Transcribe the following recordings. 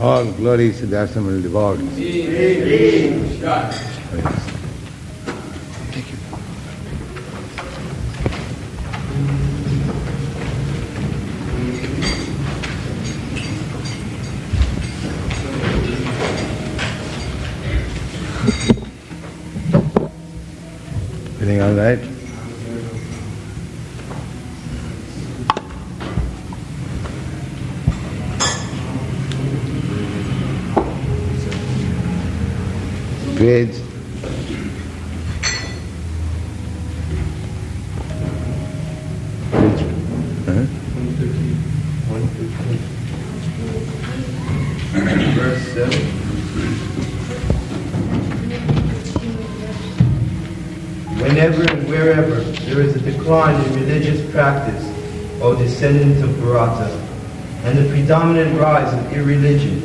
All glories to the assembled devotees. Thank you. Everything all right? Page. Verse 7. Whenever and wherever there is a decline in religious practice, O descendant of Bharata, and the predominant rise of irreligion,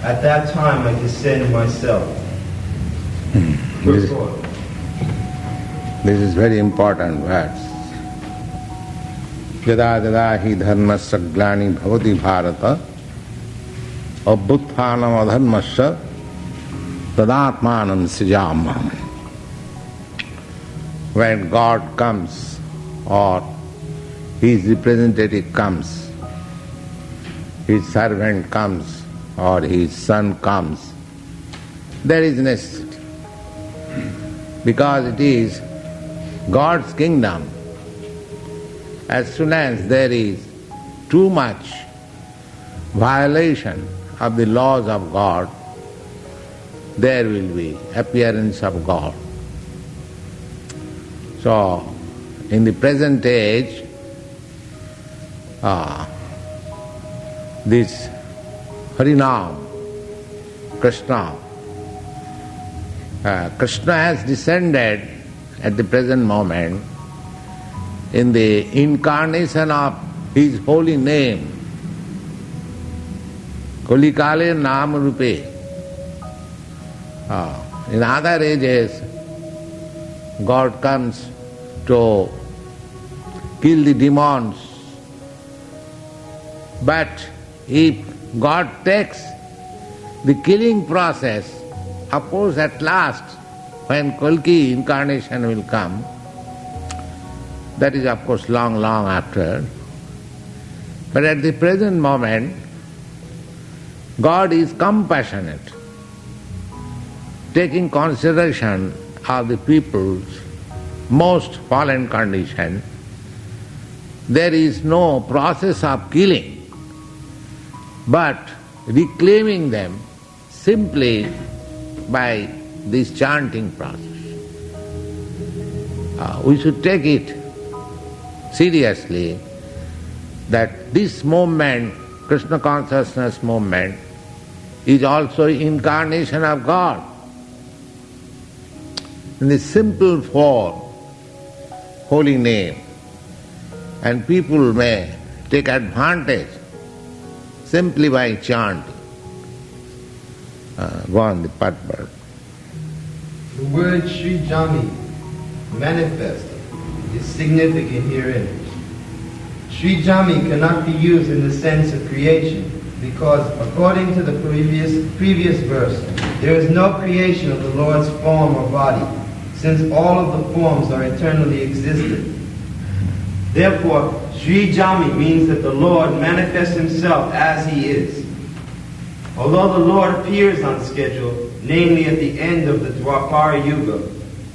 at that time I descend myself. This is very important verse. Yada yada hi dharmasya glanir bhavati Bharata abhyutthanam adharmasya tadatmanam srjamy. When God comes or His representative comes, His servant comes or His son comes, there is necessity. Because it is God's kingdom. As soon as there is too much violation of the laws of God, there will be appearance of God. So, in the present age, this Harinam, Krishna has descended at the present moment in the incarnation of His holy name, Kolikale Nam Rupe. In other ages, God comes to kill the demons. But if God takes the killing process, of course at last, when Kalki incarnation will come, that is of course long after. But at the present moment, God is compassionate, taking consideration of the people's most fallen condition. There is no process of killing, but reclaiming them simply by this chanting process. We should take it seriously that this movement, Krishna consciousness movement, is also incarnation of God. In the simple form, holy name, and people may take advantage simply by chanting. Go on, the Patbard. The word srjamy, manifest, is significant herein. Srjamy cannot be used in the sense of creation because, according to the previous verse, there is no creation of the Lord's form or body, since all of the forms are eternally existent. Therefore, srjamy means that the Lord manifests Himself as He is. Although the Lord appears on schedule, namely at the end of the Dwapara Yuga,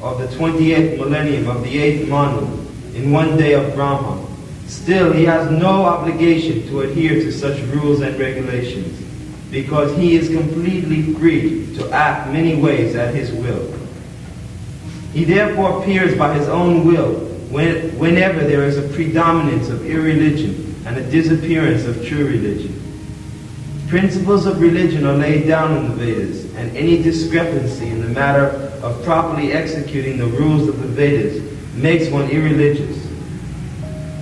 of the 28th millennium of the 8th Manu, in one day of Brahma, still He has no obligation to adhere to such rules and regulations, because He is completely free to act many ways at His will. He therefore appears by His own will whenever there is a predominance of irreligion and a disappearance of true religion. Principles of religion are laid down in the Vedas, and any discrepancy in the matter of properly executing the rules of the Vedas makes one irreligious.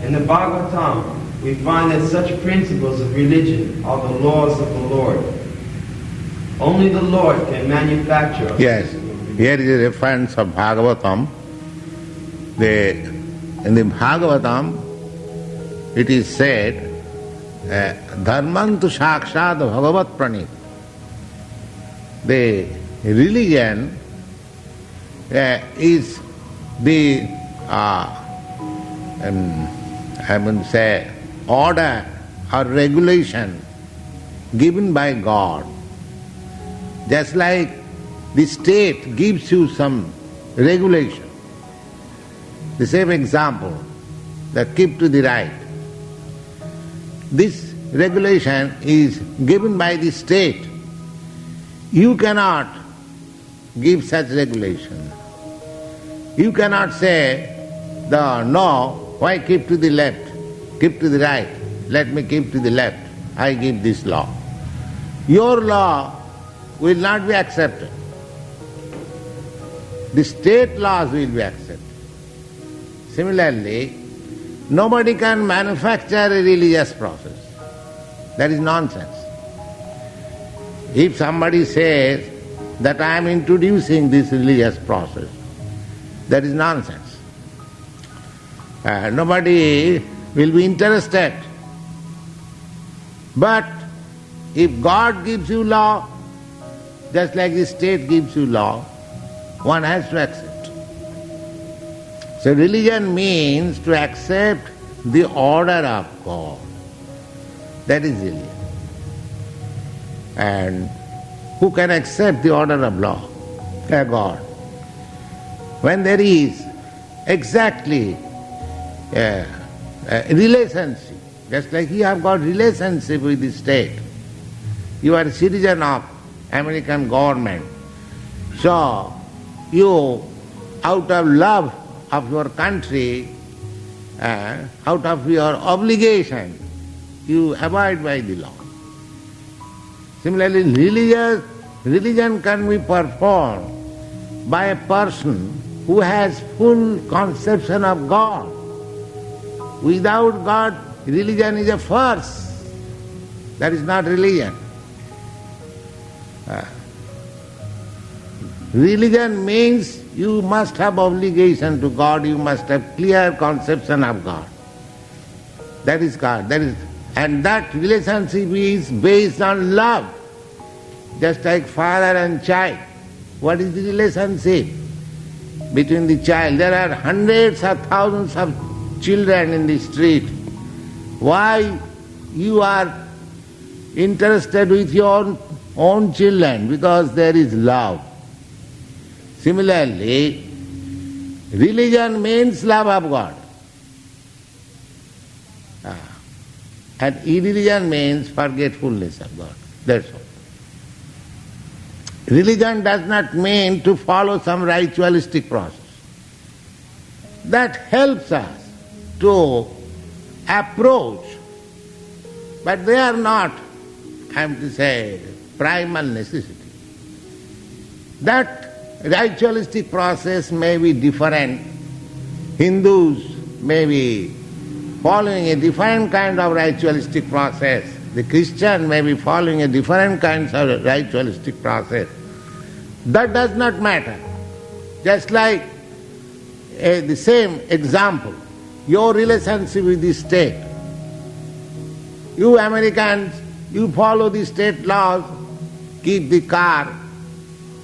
In the Bhagavatam, we find that such principles of religion are the laws of the Lord. Only the Lord can manufacture. Yes, here is a reference of Bhagavatam. In the Bhagavatam, it is said, Dharmantu Shakshad Bhagavat Pranit. the religion is the, I would say, order or regulation given by God. Just like the state gives you some regulation. The same example, that keep to the right. This regulation is given by the state. You cannot give such regulation. You cannot say, no, why keep to the left? Keep to the right. Let me keep to the left. I give this law. Your law will not be accepted. The state laws will be accepted. Similarly, nobody can manufacture a religious process. That is nonsense. If somebody says that I am introducing this religious process, that is nonsense. Nobody will be interested. But if God gives you law, just like the state gives you law, one has to accept. So religion means to accept the order of God. That is religion. And who can accept the order of law? God. When there is exactly a relationship, just like you have got relationship with the state, you are a citizen of American government, so you, out of love of your country, out of your obligation, you abide by the law. Similarly, religion can be performed by a person who has full conception of God. Without God, religion is a farce. That is not religion. Religion means you must have obligation to God, you must have clear conception of God. That is God. And that relationship is based on love. Just like father and child. What is the relationship between the child? There are hundreds of thousands of children in the street. Why you are interested with your own children? Because there is love. Similarly, religion means love of God. And irreligion means forgetfulness of God. That's all. Religion does not mean to follow some ritualistic process. That helps us to approach, but they are not, I am to say, primal necessity. That ritualistic process may be different. Hindus may be following a different kind of ritualistic process. The Christian may be following a different kind of ritualistic process. That does not matter. Just like the same example, your relationship with the state. You Americans, you follow the state laws, keep the car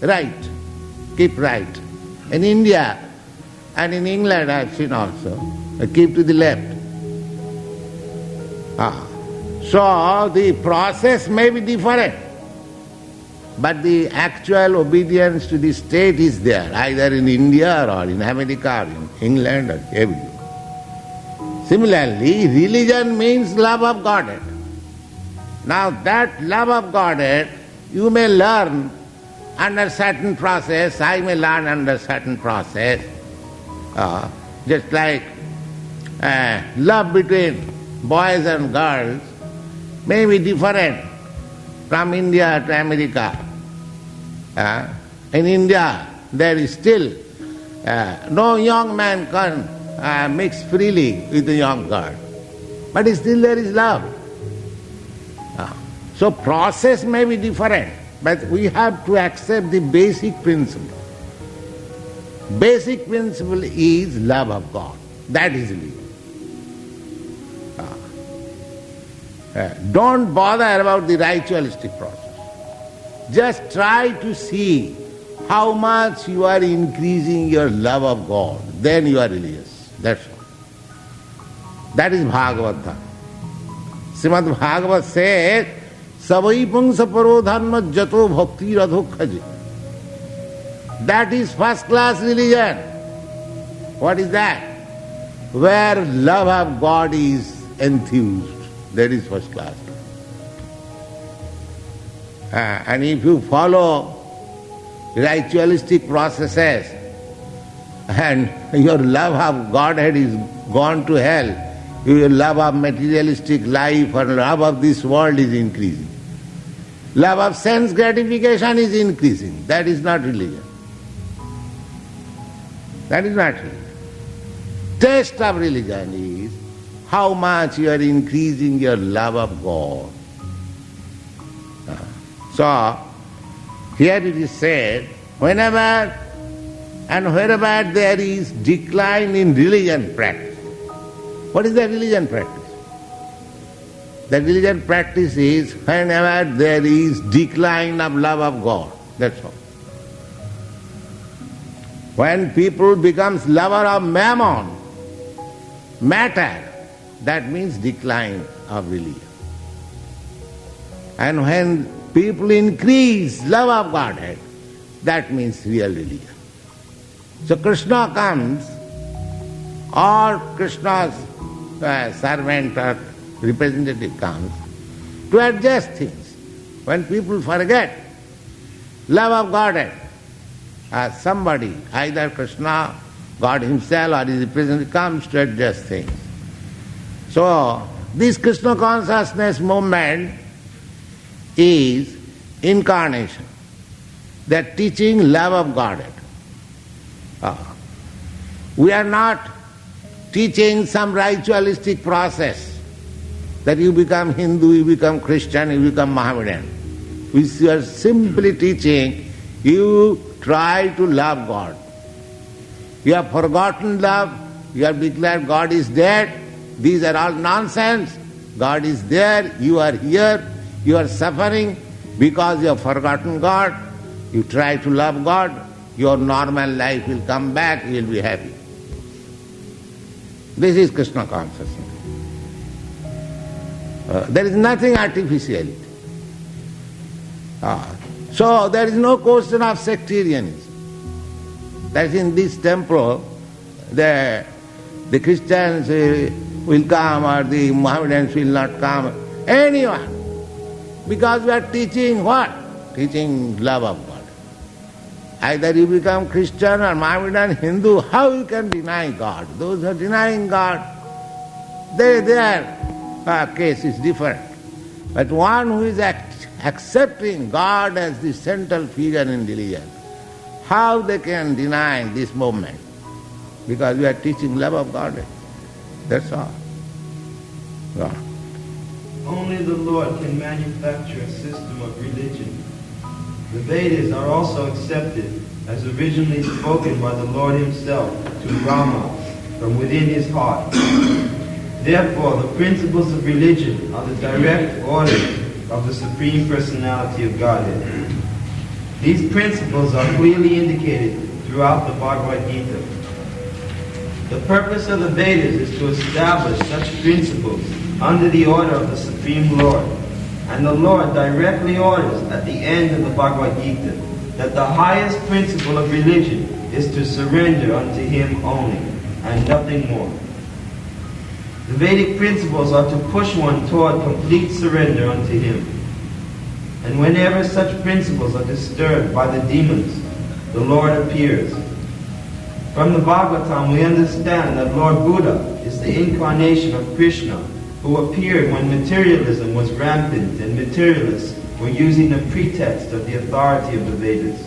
right, keep right. In India and in England I have seen also, keep to the left. So the process may be different, but the actual obedience to the state is there, either in India or in America or in England or everywhere. Similarly, religion means love of Godhead. Now that love of Godhead you may learn under certain process, I may learn under certain process. Just like love between boys and girls may be different from India to America. In India, there is still no young man can mix freely with a young girl, but still there is love. So process may be different, but we have to accept the basic principle. Basic principle is love of God. That is religion. Don't bother about the ritualistic process. Just try to see how much you are increasing your love of God. Then you are religious. That's all. That is Bhagavad. Srimad Bhagavat says, Savai pungsa paro dharma jato bhakti radhokhaji. That is first class religion. What is that? Where love of God is enthused. That is first class. And if you follow ritualistic processes and your love of Godhead is gone to hell, your love of materialistic life or love of this world is increasing. Love of sense gratification is increasing. That is not religion. That is not religion. Test of religion is how much you are increasing your love of God. So, here it is said, whenever and wherever there is decline in religion practice. What is the religion practice? The religion practice is whenever there is decline of love of God. That's all. When people becomes lover of mammon, matter, that means decline of religion. And when people increase love of Godhead, that means real religion. So Krishna comes, or Krishna's servant or representative comes to adjust things. When people forget love of Godhead, somebody, either Krishna, God himself or his representative comes to adjust things. So this Krishna consciousness movement is incarnation. They are teaching love of Godhead. We are not teaching some ritualistic process that you become Hindu, you become Christian, you become Mohammedan. We are simply teaching you try to love God. You have forgotten love, you have declared God is dead. These are all nonsense. God is there, you are here, you are suffering because you have forgotten God. You try to love God, your normal life will come back, you will be happy. This is Krishna consciousness. There is nothing artificiality. So there is no question of sectarianism. That is, in this temple, the Christians will come or the Mohammedans will not come. Anyone. Because we are teaching what? Teaching love of God. Either you become Christian or Mohammedan, Hindu, how you can deny God? Those who are denying God, their case is different. But one who is accepting God as the central figure in religion, how they can deny this movement? Because we are teaching love of God. That's all. God. Only the Lord can manufacture a system of religion. The Vedas are also accepted as originally spoken by the Lord himself to Brahma from within his heart. Therefore, the principles of religion are the direct orders of the Supreme Personality of Godhead. These principles are clearly indicated throughout the Bhagavad Gita. The purpose of the Vedas is to establish such principles under the order of the Supreme Lord. And the Lord directly orders at the end of the Bhagavad Gita that the highest principle of religion is to surrender unto Him only, and nothing more. The Vedic principles are to push one toward complete surrender unto Him. And whenever such principles are disturbed by the demons, the Lord appears. From the Bhagavatam we understand that Lord Buddha is the incarnation of Krishna, who appeared when materialism was rampant and materialists were using the pretext of the authority of the Vedas.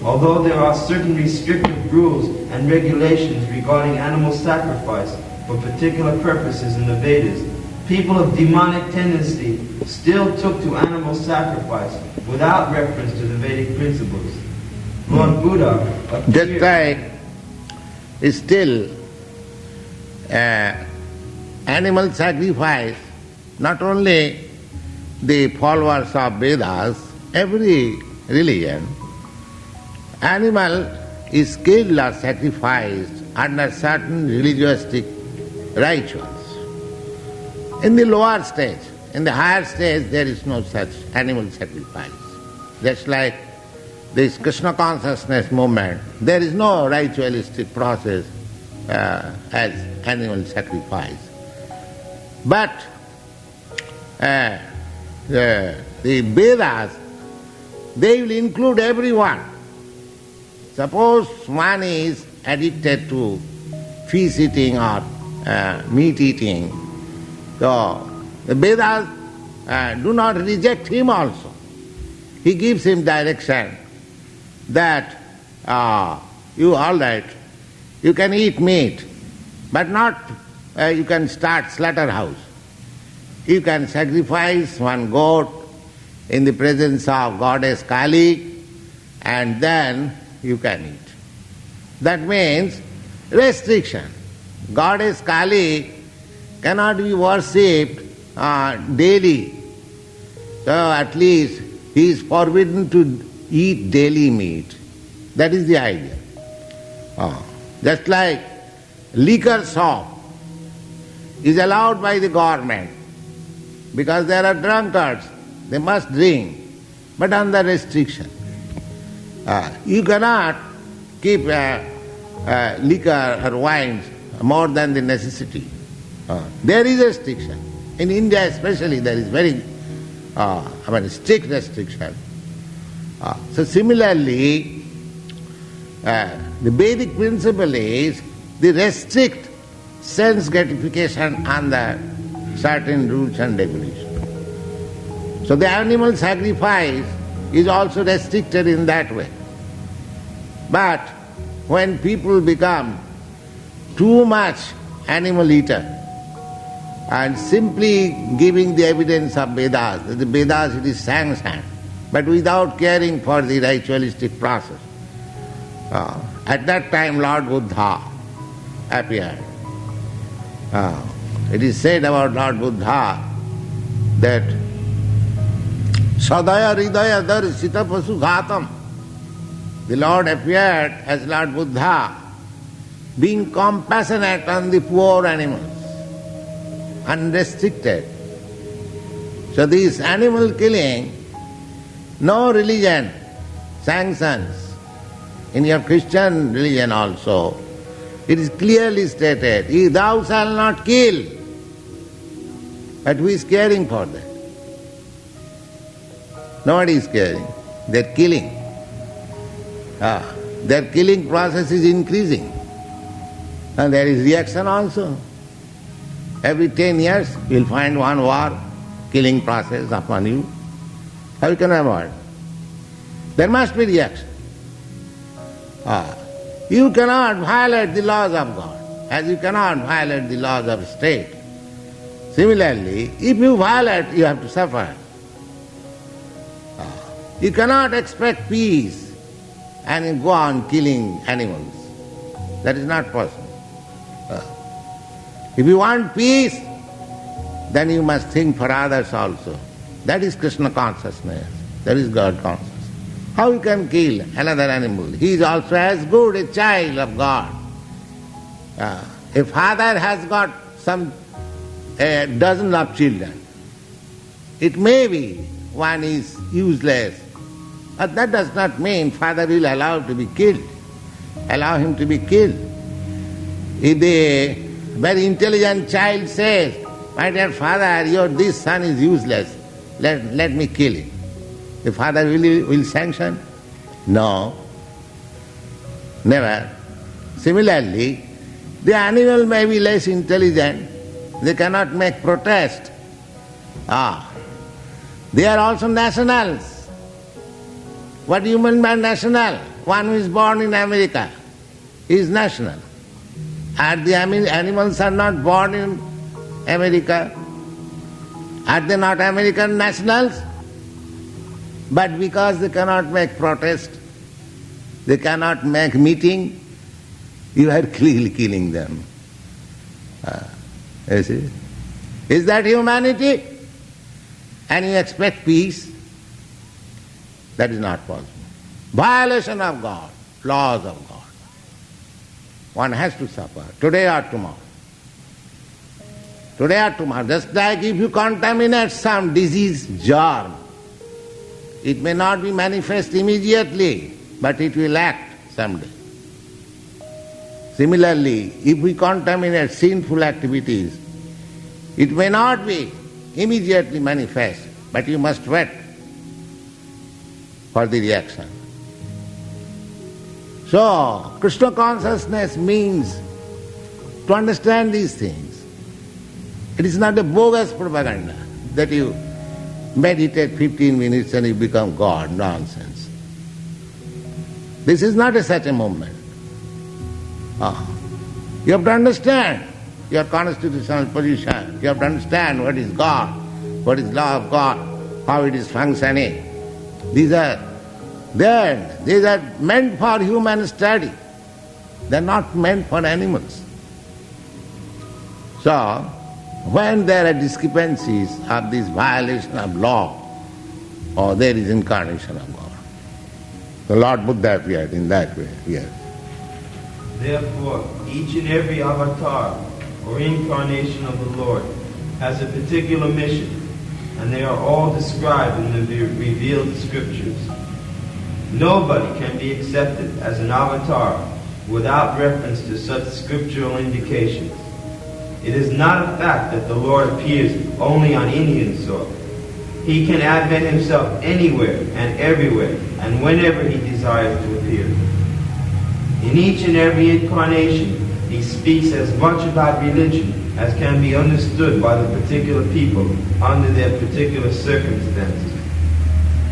Although there are certain restrictive rules and regulations regarding animal sacrifice for particular purposes in the Vedas, people of demonic tendency still took to animal sacrifice without reference to the Vedic principles. Lord Buddha appeared... That time is still animal sacrifice, not only the followers of Vedas, every religion, animal is killed or sacrificed under certain ritualistic rituals. In the lower stage, in the higher stage, there is no such animal sacrifice. Just like this Krishna consciousness movement, there is no ritualistic process as animal sacrifice. But the Vedas, they will include everyone. Suppose one is addicted to fish eating or meat eating, so the Vedas do not reject him also. He gives him direction that you all right, you can eat meat, but not you can start slaughterhouse. You can sacrifice one goat in the presence of goddess Kali, and then you can eat. That means restriction. Goddess Kali cannot be worshipped daily. So at least he is forbidden to eat daily meat. That is the idea. Just like liquor shop is allowed by the government because there are drunkards, they must drink, but under restriction. You cannot keep liquor or wines more than the necessity. There is restriction. In India especially there is very strict restriction. So similarly, the Vedic principle is the restrict sense gratification under certain rules and regulations. So the animal sacrifice is also restricted in that way. But when people become too much animal eater and simply giving the evidence of Vedas, that the Vedas it is sanctioned, but without caring for the ritualistic process. At that time Lord Buddha appeared. It is said about Lord Buddha that Sadaya Hridaya Darsita Pasu Ghatam. The Lord appeared as Lord Buddha, being compassionate on the poor animals, unrestricted. So this animal killing, no religion sanctions. In your Christian religion also, it is clearly stated, thou shalt not kill. But who is caring for that? Nobody is caring. They are killing. Their killing process is increasing. And there is reaction also. Every 10 years you will find one war, killing process upon you. How you can avoid? There must be reaction. You cannot violate the laws of God, as you cannot violate the laws of state. Similarly, if you violate, you have to suffer. You cannot expect peace and go on killing animals. That is not possible. If you want peace, then you must think for others also. That is Krishna consciousness. That is God consciousness. How you can kill another animal? He is also as good a child of God. A father has got a dozen of children. It may be one is useless, but that does not mean father will allow to be killed. Allow him to be killed. If the very intelligent child says, my dear father, this son is useless, let me kill him. The father will sanction? No, never. Similarly, the animal may be less intelligent, they cannot make protest. They are also nationals. What do you mean by national? One who is born in America is national. And the animals are not born in America. Are they not American nationals? But because they cannot make protest, they cannot make meeting, you are clearly killing them. You see? Is that humanity? And you expect peace? That is not possible. Violation of God, laws of God. One has to suffer, today or tomorrow. Today or tomorrow. Just like if you contaminate some disease germ, it may not be manifest immediately, but it will act someday. Similarly, if we contaminate sinful activities, it may not be immediately manifest, but you must wait for the reaction. So, Krishna consciousness means to understand these things. It is not a bogus propaganda that you meditate 15 minutes and you become God. Nonsense. This is not such a movement. You have to understand your constitutional position. You have to understand what is God, what is law of God, how it is functioning. These are meant for human study. They are not meant for animals. So, when there are discrepancies of this violation of law, or there is incarnation of God. The Lord Buddha appeared in that way, yes. Therefore, each and every avatar or incarnation of the Lord has a particular mission, and they are all described in the revealed scriptures. Nobody can be accepted as an avatar without reference to such scriptural indications. It is not a fact that the Lord appears only on Indian soil. He can advent himself anywhere and everywhere and whenever he desires to appear. In each and every incarnation, he speaks as much about religion as can be understood by the particular people under their particular circumstances.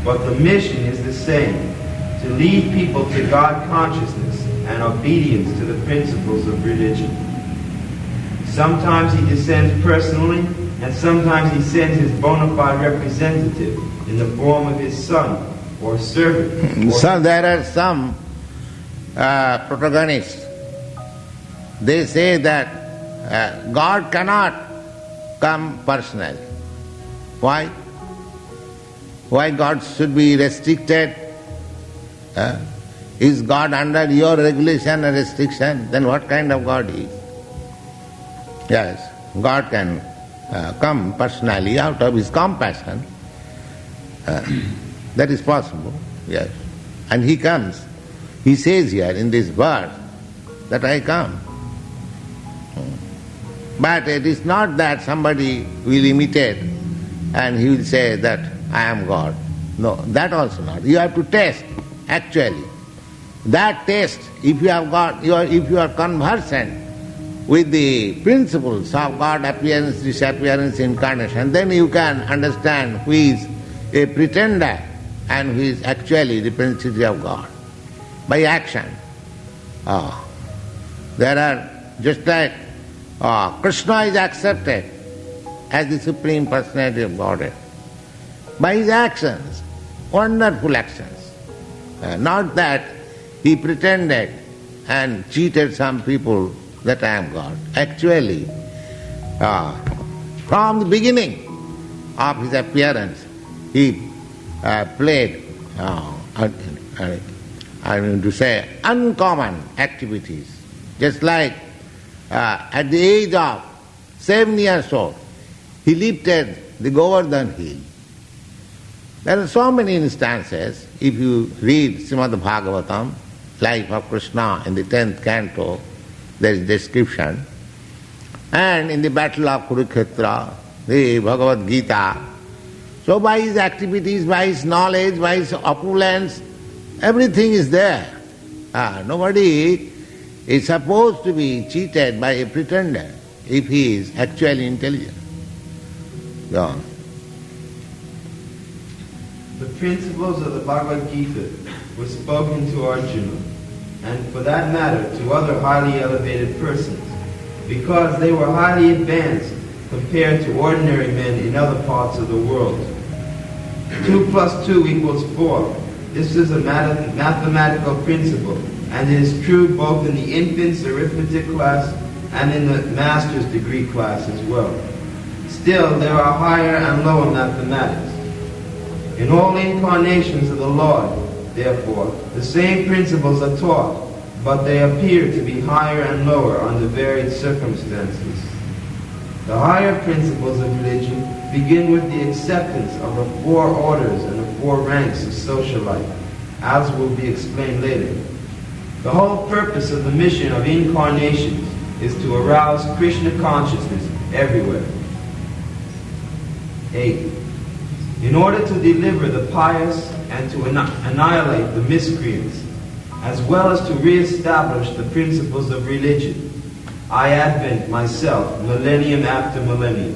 But the mission is the same, to lead people to God consciousness and obedience to the principles of religion. Sometimes he descends personally, and sometimes he sends his bona fide representative in the form of his son or servant. So there are some protagonists. They say that God cannot come personally. Why? Why God should be restricted? Is God under your regulation and restriction? Then what kind of God is? Yes, God can come personally out of his compassion. That is possible, yes. And he comes. He says here in this verse that I come. But it is not that somebody will imitate and he will say that I am God. No, that also not. You have to test, actually. That test, if you have got, if you are conversant with the principles of God, appearance, disappearance, incarnation, then you can understand who is a pretender and who is actually the principle of God. By action. There are, just like Krishna is accepted as the Supreme Personality of Godhead by his actions, wonderful actions. Not that he pretended and cheated some people that I am God. Actually, from the beginning of his appearance, he played, I mean to say, uncommon activities. Just like at the age of 7 years old, he lifted the Govardhan hill. There are so many instances. If you read Srimad Bhagavatam, Life of Krishna in the 10th canto, there is description. And in the battle of Kurukshetra, the Bhagavad Gita. So by his activities, by his knowledge, by his opulence, everything is there. Nobody is supposed to be cheated by a pretender if he is actually intelligent. Go on. The principles of the Bhagavad Gita were spoken to Arjuna, and for that matter to other highly elevated persons, because they were highly advanced compared to ordinary men in other parts of the world. 2 + 2 = 4. This is a mathematical principle, and it is true both in the infant's arithmetic class and in the master's degree class as well. Still, there are higher and lower mathematics. In all incarnations of the Lord, therefore, the same principles are taught, but they appear to be higher and lower under varied circumstances. The higher principles of religion begin with the acceptance of the 4 orders and the 4 ranks of social life, as will be explained later. The whole purpose of the mission of incarnations is to arouse Krishna consciousness everywhere. 8. In order to deliver the pious and to annihilate the miscreants, as well as to reestablish the principles of religion, I advent myself millennium after millennium.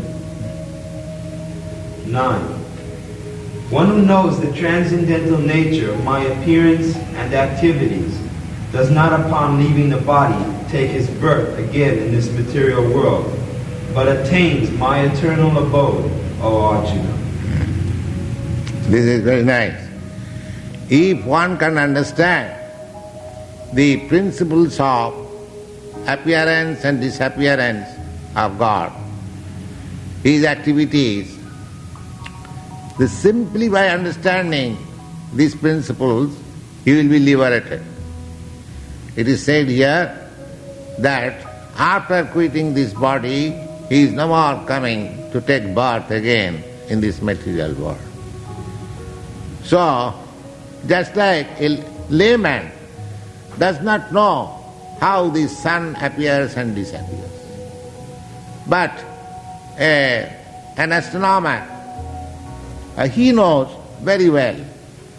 9. One who knows the transcendental nature of my appearance and activities does not upon leaving the body take his birth again in this material world, but attains my eternal abode, O Arjuna. This is very nice. If one can understand the principles of appearance and disappearance of God, His activities, simply by understanding these principles, he will be liberated. It is said here that after quitting this body, he is no more coming to take birth again in this material world. So, just like a layman does not know how the sun appears and disappears, but an astronomer, he knows very well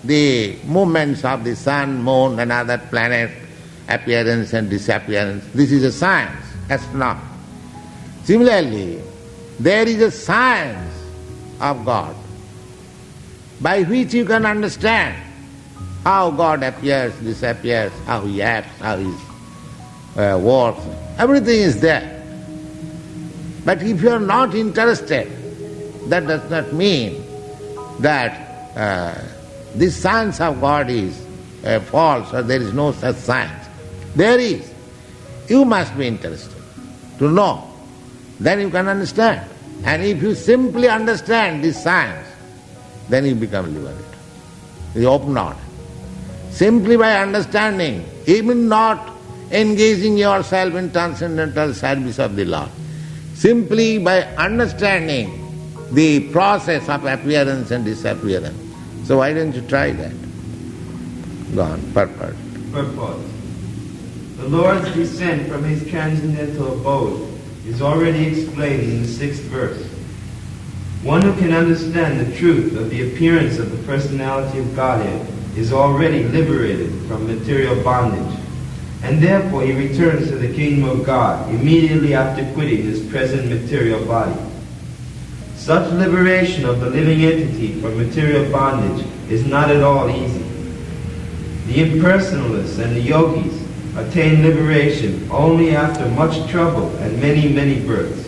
the movements of the sun, moon and other planets, appearance and disappearance. This is a science, astronomy. Similarly, there is a science of God by which you can understand how God appears, disappears, how He acts, how He works. Everything is there. But if you are not interested, that does not mean that this science of God is false or there is no such science. There is. You must be interested to know. Then you can understand. And if you simply understand this science, then you become liberated. You open out. Simply by understanding, even not engaging yourself in transcendental service of the Lord, simply by understanding the process of appearance and disappearance. So why don't you try that? Go on, purport. Purport. The Lord's descent from His transcendental abode is already explained in the 6th verse. One who can understand the truth of the appearance of the personality of Godhead is already liberated from material bondage, and therefore he returns to the kingdom of God immediately after quitting his present material body. Such liberation of the living entity from material bondage is not at all easy. The impersonalists and the yogis attain liberation only after much trouble and many, many births.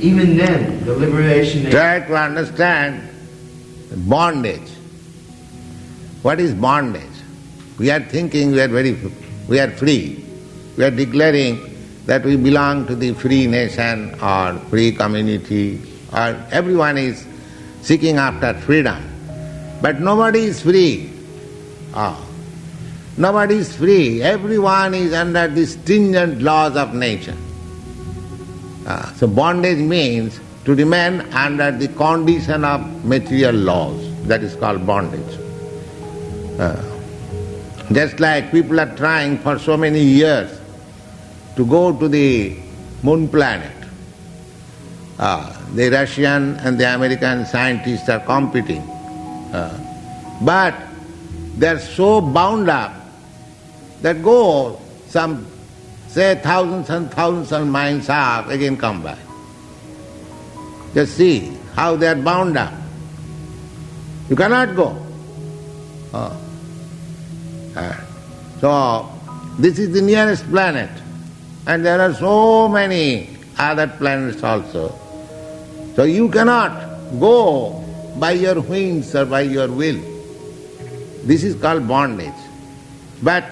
Even then, the liberation... Try to understand bondage. What is bondage? We are thinking we are free. We are declaring that we belong to the free nation or free community, or everyone is seeking after freedom. But nobody is free. Nobody is free. Everyone is under the stringent laws of nature. So bondage means to remain under the condition of material laws. That is called bondage. Just like people are trying for so many years to go to the moon planet. The Russian and the American scientists are competing. But they are so bound up that go some, say, thousands and thousands of miles off, again come back. Just see how they are bound up. You cannot go. So, this is the nearest planet. And there are so many other planets also. So you cannot go by your whims or by your will. This is called bondage. But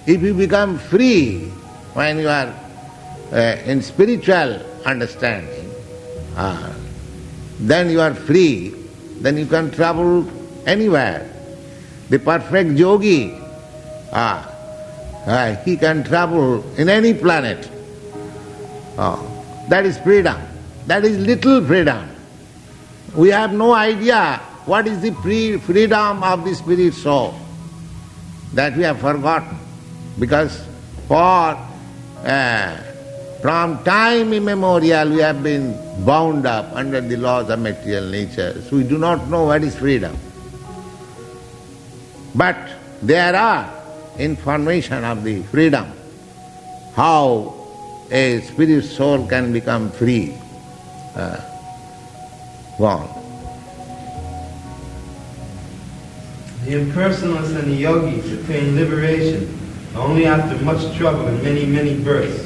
if you become free when you are in spiritual understanding, then you are free, then you can travel anywhere. The perfect yogi, he can travel in any planet. That is freedom. That is little freedom. We have no idea what is the freedom of the spirit soul. That we have forgotten. Because from time immemorial we have been bound up under the laws of material nature. So we do not know what is freedom. But there are information of the freedom, how a spirit soul can become free. Go on. The impersonalists and the yogis attain liberation only after much trouble and many, many births.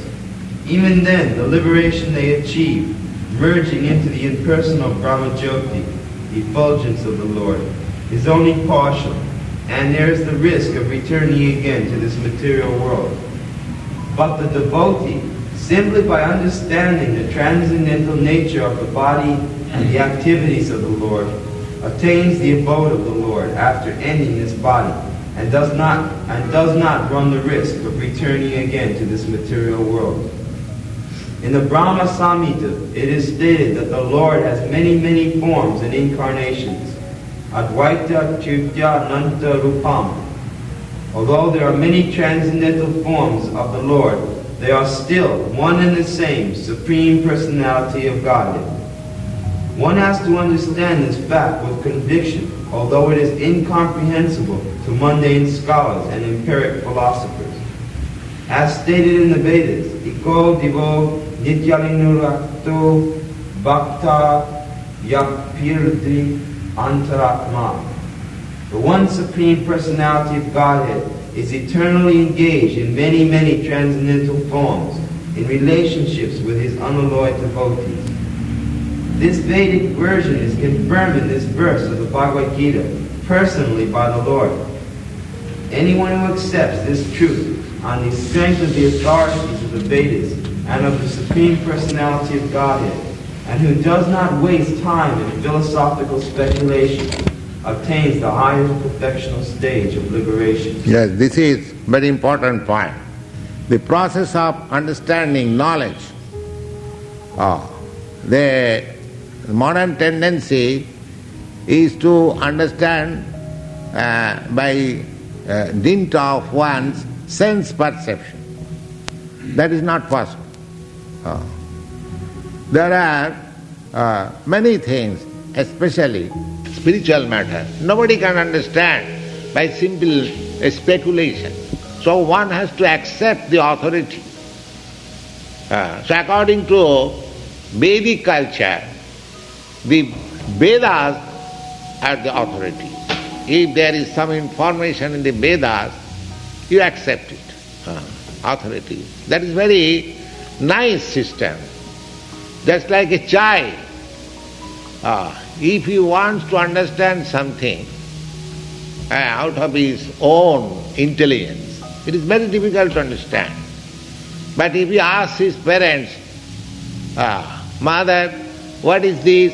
Even then, the liberation they achieve, merging into the impersonal Brahmajyoti, the effulgence of the Lord, is only partial, and there is the risk of returning again to this material world. But the devotee, simply by understanding the transcendental nature of the body and the activities of the Lord, attains the abode of the Lord after ending this body, and does not run the risk of returning again to this material world. In the Brahma Samhita, it is stated that the Lord has many, many forms and incarnations. Advaita Chitya Nanta Rupam. Although there are many transcendental forms of the Lord, they are still one and the same Supreme Personality of Godhead. One has to understand this fact with conviction, although it is incomprehensible to mundane scholars and empiric philosophers. As stated in the Vedas, Iko Divo Nityalinuracto Bhakta Yapirdi Antaratma. The one Supreme Personality of Godhead is eternally engaged in many, many transcendental forms, in relationships with his unalloyed devotees. This Vedic version is confirmed in this verse of the Bhagavad Gita, personally by the Lord. Anyone who accepts this truth on the strength of the authorities of the Vedas and of the Supreme Personality of Godhead, and who does not waste time in philosophical speculation, obtains the highest perfectional stage of liberation. Yes, this is very important point. The process of understanding knowledge, the modern tendency is to understand by dint of one's sense perception. That is not possible. There are many things, especially spiritual matter, nobody can understand by simple speculation. So one has to accept the authority. So according to Vedic culture, the Vedas are the authority. If there is some information in the Vedas, you accept it. Authority. That is very nice system. Just like a child. If he wants to understand something out of his own intelligence, it is very difficult to understand. But if he asks his parents, Mother, what is this?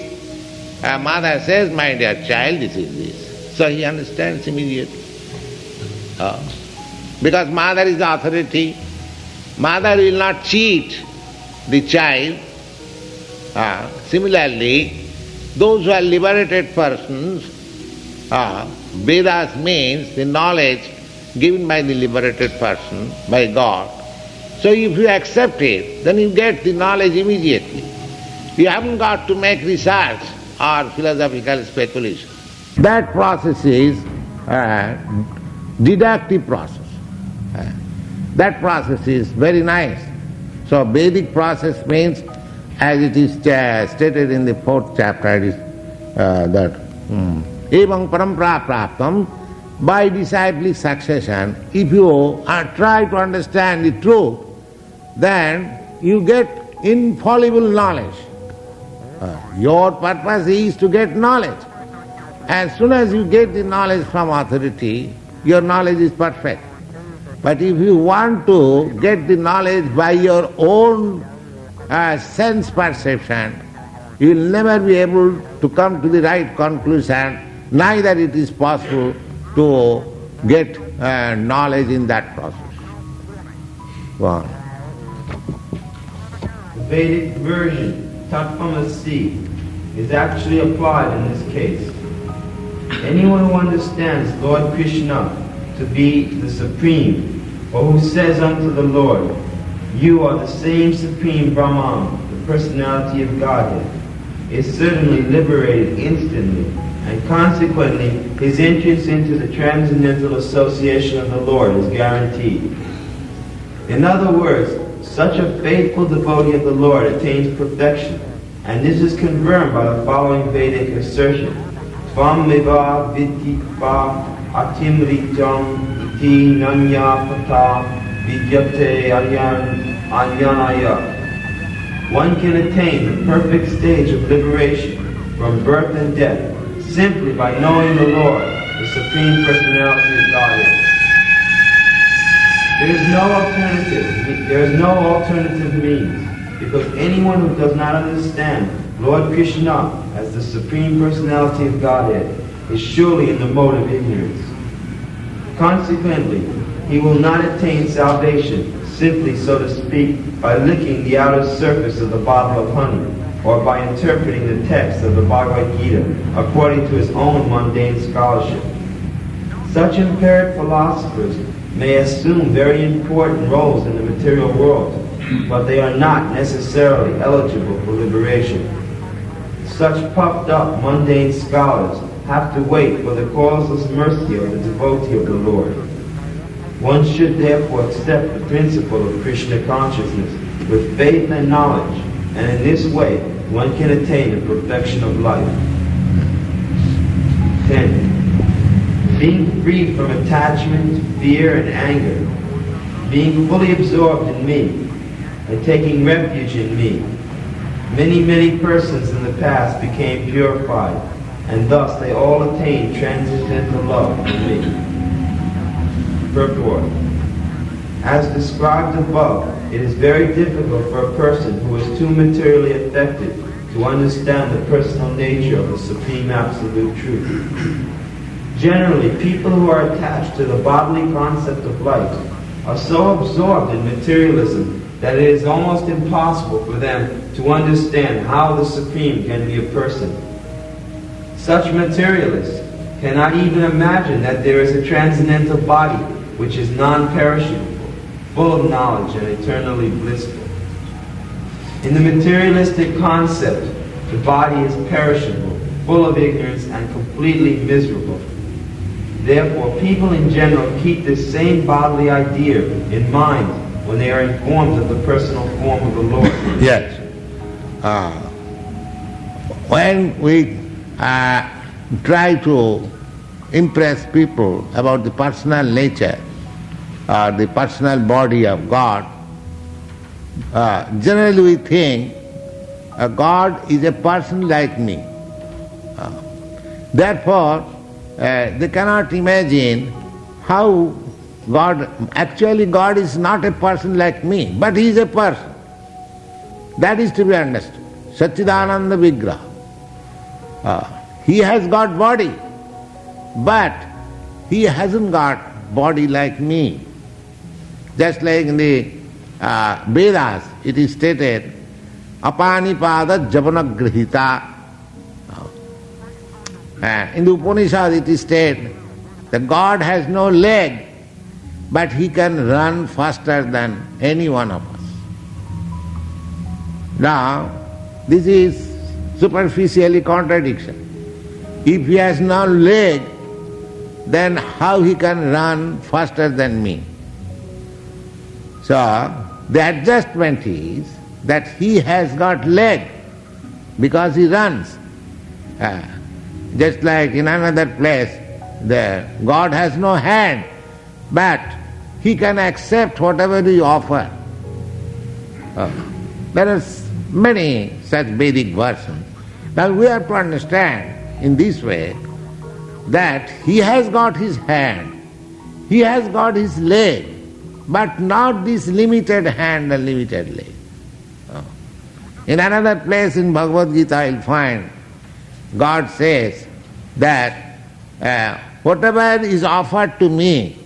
Mother says, my dear child, this is this. So he understands immediately. Because mother is the authority, mother will not cheat the child. Similarly, those who are liberated persons, Vedas means the knowledge given by the liberated person, by God. So if you accept it, then you get the knowledge immediately. You haven't got to make research or philosophical speculation. That process is deductive process. That process is very nice. So Vedic process means, as it is stated in the 4th chapter, it is that evam parampara praptam, by disciplic succession, if you try to understand the truth, then you get infallible knowledge. Your purpose is to get knowledge. As soon as you get the knowledge from authority, your knowledge is perfect. But if you want to get the knowledge by your own sense perception, you will never be able to come to the right conclusion neither it is possible to get knowledge in that process. Go on. The Vedic version, tadatmanam, is actually applied in this case. Anyone who understands Lord Krishna to be the Supreme, or who says unto the Lord, "You are the same Supreme Brahman, the personality of Godhead," is certainly liberated instantly, and consequently his entrance into the transcendental association of the Lord is guaranteed. In other words, such a faithful devotee of the Lord attains perfection, and this is confirmed by the following Vedic assertion: Tvam eva viditva atimrityam iti nanya pata vidyate anyanaya. One can attain the perfect stage of liberation from birth and death simply by knowing the Lord, the Supreme Personality of Godhead. There is no alternative means, because anyone who does not understand Lord Krishna as the Supreme Personality of Godhead is surely in the mode of ignorance. Consequently, he will not attain salvation simply, so to speak, by licking the outer surface of the bottle of honey, or by interpreting the text of the Bhagavad Gita according to his own mundane scholarship. Such impaired philosophers may assume very important roles in the material world, but they are not necessarily eligible for liberation. Such puffed up mundane scholars have to wait for the causeless mercy of the devotee of the Lord. One should therefore accept the principle of Krishna consciousness with faith and knowledge, and in this way one can attain the perfection of life. 10. Being free from attachment, fear, and anger, being fully absorbed in me, and taking refuge in me, many persons in the past became purified, and thus they all attained transcendental love in me. Purport. As described above, it is very difficult for a person who is too materially affected to understand the personal nature of the Supreme Absolute Truth. Generally, people who are attached to the bodily concept of life are so absorbed in materialism that it is almost impossible for them to understand how the Supreme can be a person. Such materialists cannot even imagine that there is a transcendental body which is non-perishable, full of knowledge and eternally blissful. In the materialistic concept, the body is perishable, full of ignorance, and completely miserable. Therefore, people in general keep this same bodily idea in mind when they are informed of the personal form of the Lord. Yes. When we try to impress people about the personal nature or the personal body of God, generally we think God is a person like me. Therefore, they cannot imagine how actually God is not a person like me, but He is a person. That is to be understood. Satchidananda Vigraha. He has got body, but He hasn't got body like me. Just like in the Vedas, it is stated, apanipada javanagrihita. In the Upanishad it is stated that God has no leg, but He can run faster than any one of us. Now, this is superficially contradiction. If He has no leg, then how He can run faster than me? So, the adjustment is that He has got leg because He runs. Just like in another place, God has no hand, but He can accept whatever we offer. There are many such Vedic versions. Now we have to understand in this way that He has got His hand, He has got His leg, but not this limited hand and limited leg. In another place in Bhagavad Gita you'll find God says that whatever is offered to me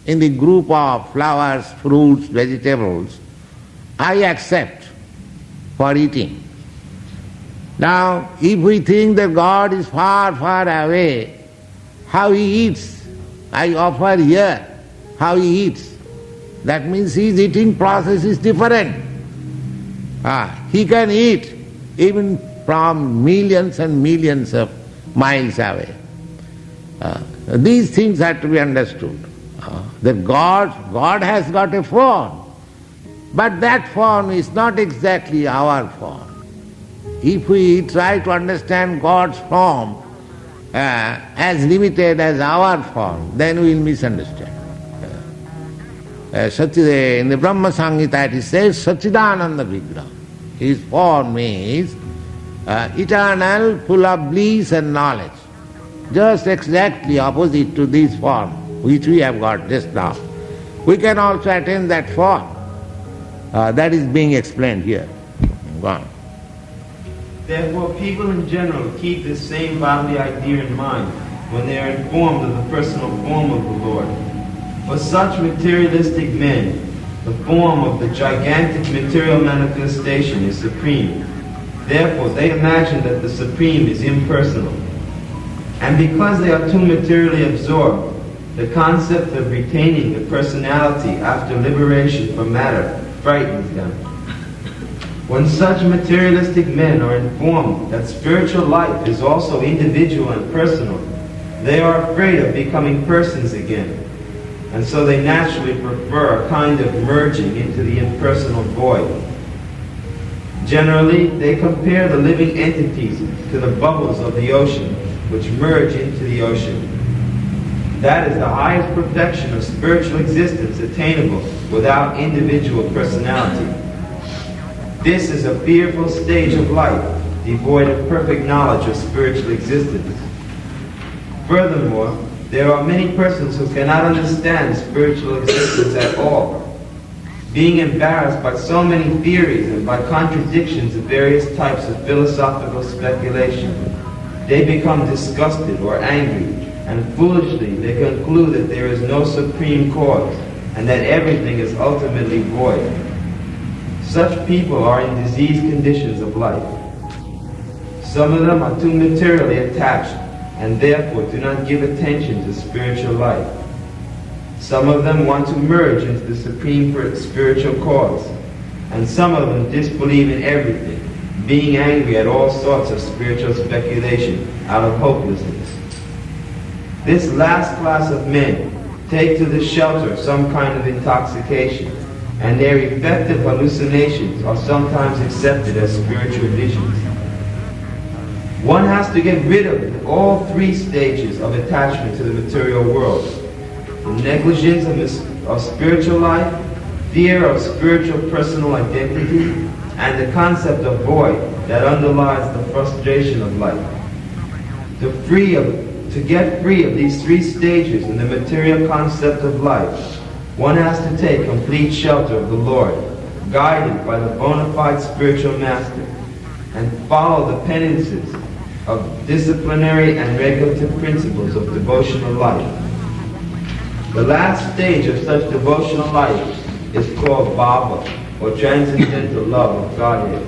in the group of flowers, fruits, vegetables, I accept for eating. Now, if we think that God is far, far away, how He eats? I offer here, how He eats. That means His eating process is different. He can eat even from millions and millions of miles away. These things have to be understood. That God has got a form, but that form is not exactly our form. If we try to understand God's form as limited as our form, then we will misunderstand. In the Brahma Samhita it says, Satchidananda Vigraha. His form is eternal, full of bliss and knowledge. Just exactly opposite to this form which we have got just now. We can also attain that form. That is being explained here. Go on. Therefore, people in general keep this same bodily idea in mind when they are informed of the personal form of the Lord. For such materialistic men, the form of the gigantic material manifestation is supreme. Therefore, they imagine that the Supreme is impersonal. And because they are too materially absorbed, the concept of retaining the personality after liberation from matter frightens them. When such materialistic men are informed that spiritual life is also individual and personal, they are afraid of becoming persons again, and so they naturally prefer a kind of merging into the impersonal void. Generally, they compare the living entities to the bubbles of the ocean, which merge into the ocean. That is the highest perfection of spiritual existence attainable without individual personality. This is a fearful stage of life, devoid of perfect knowledge of spiritual existence. Furthermore, there are many persons who cannot understand spiritual existence at all. Being embarrassed by so many theories and by contradictions of various types of philosophical speculation, they become disgusted or angry, and foolishly they conclude that there is no supreme cause and that everything is ultimately void. Such people are in diseased conditions of life. Some of them are too materially attached and therefore do not give attention to spiritual life. Some of them want to merge into the supreme spiritual cause, and some of them disbelieve in everything, being angry at all sorts of spiritual speculation out of hopelessness. This last class of men take to the shelter of some kind of intoxication, and their effective hallucinations are sometimes accepted as spiritual visions. One has to get rid of all three stages of attachment to the material world: the negligence of spiritual life, fear of spiritual personal identity, and the concept of void that underlies the frustration of life. To get free of these three stages in the material concept of life, one has to take complete shelter of the Lord, guided by the bona fide spiritual master, and follow the penances of disciplinary and regulative principles of devotional life. The last stage of such devotional life is called bhava, or transcendental love of Godhead.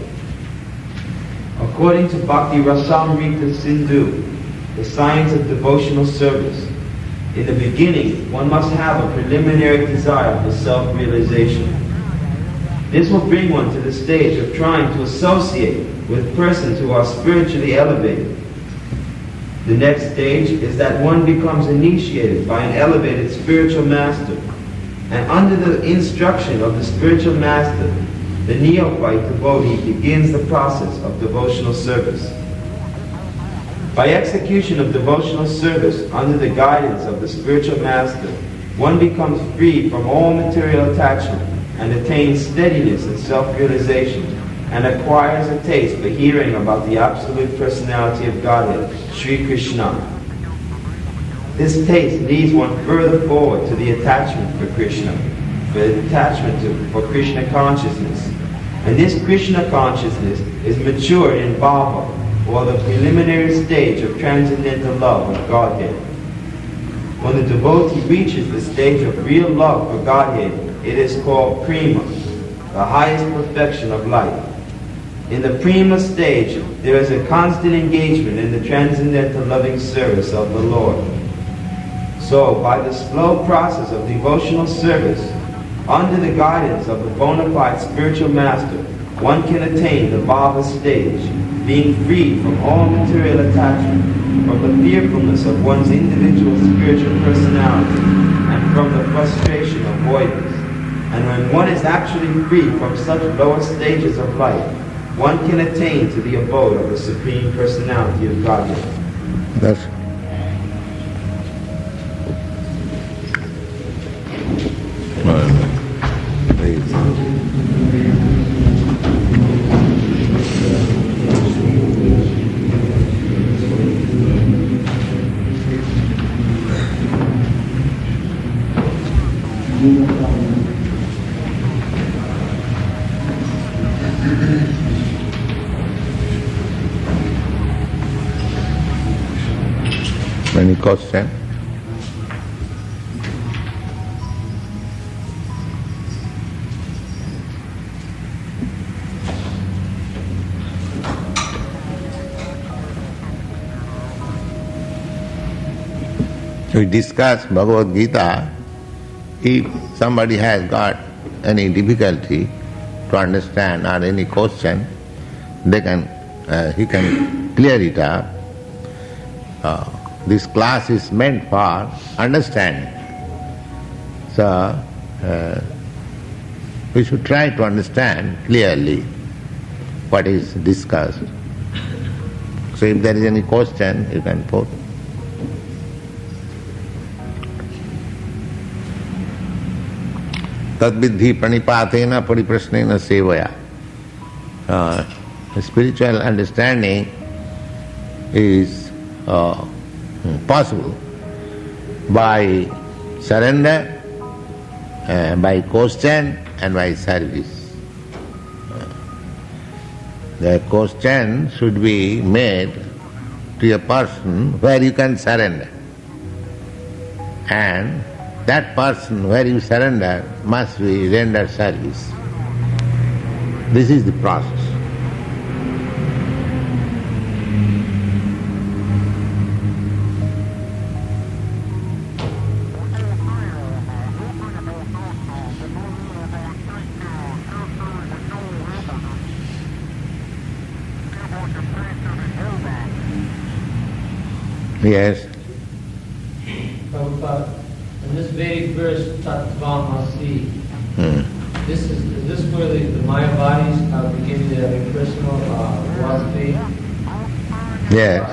According to Bhakti Rasamrita Sindhu, the science of devotional service, in the beginning, one must have a preliminary desire for self-realization. This will bring one to the stage of trying to associate with persons who are spiritually elevated. The next stage is that one becomes initiated by an elevated spiritual master, and under the instruction of the spiritual master, the neophyte devotee begins the process of devotional service. By execution of devotional service under the guidance of the spiritual master, one becomes free from all material attachment and attains steadiness and self-realization, and acquires a taste for hearing about the absolute personality of Godhead, Sri Krishna. This taste leads one further forward to the attachment for Krishna, for Krishna consciousness. And this Krishna consciousness is matured in bhava, or the preliminary stage of transcendental love of Godhead. When the devotee reaches the stage of real love for Godhead, it is called prema, the highest perfection of life. In the prema stage, there is a constant engagement in the transcendental loving service of the Lord. So, by the slow process of devotional service, under the guidance of the bona fide spiritual master, one can attain the bhava stage, being freed from all material attachment, from the fearfulness of one's individual spiritual personality, and from the frustration of avoidance. And when one is actually free from such lower stages of life, one can attain to the abode of the Supreme Personality of Godhead. That's any question? We discuss Bhagavad Gita. If somebody has got any difficulty to understand or any question, he can clear it up. This class is meant for understanding. So, we should try to understand clearly what is discussed. So if there is any question, you can put. Tadvidhi pranipatena pariprasnena sevaya. Spiritual understanding is possible by surrender, by question and by service. The question should be made to a person where you can surrender, and that person where you surrender must be rendered service. This is the process. Yes. Prabhupada, in this Vedic verse, tadatmanam, is this where the Mayavadis are beginning their impersonal philosophy? Yes.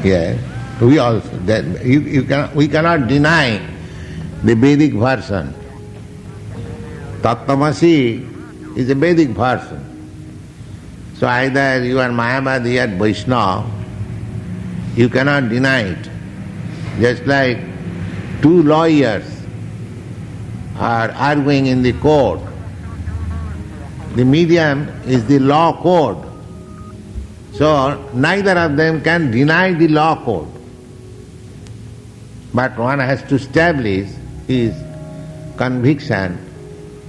Yes. We also we cannot deny the Vedic version. Tattvamasi is a Vedic version. So either you are Mayavadi or Vaishnava, you cannot deny it. Just like two lawyers are arguing in the court, the medium is the law code. So neither of them can deny the law code. But one has to establish his conviction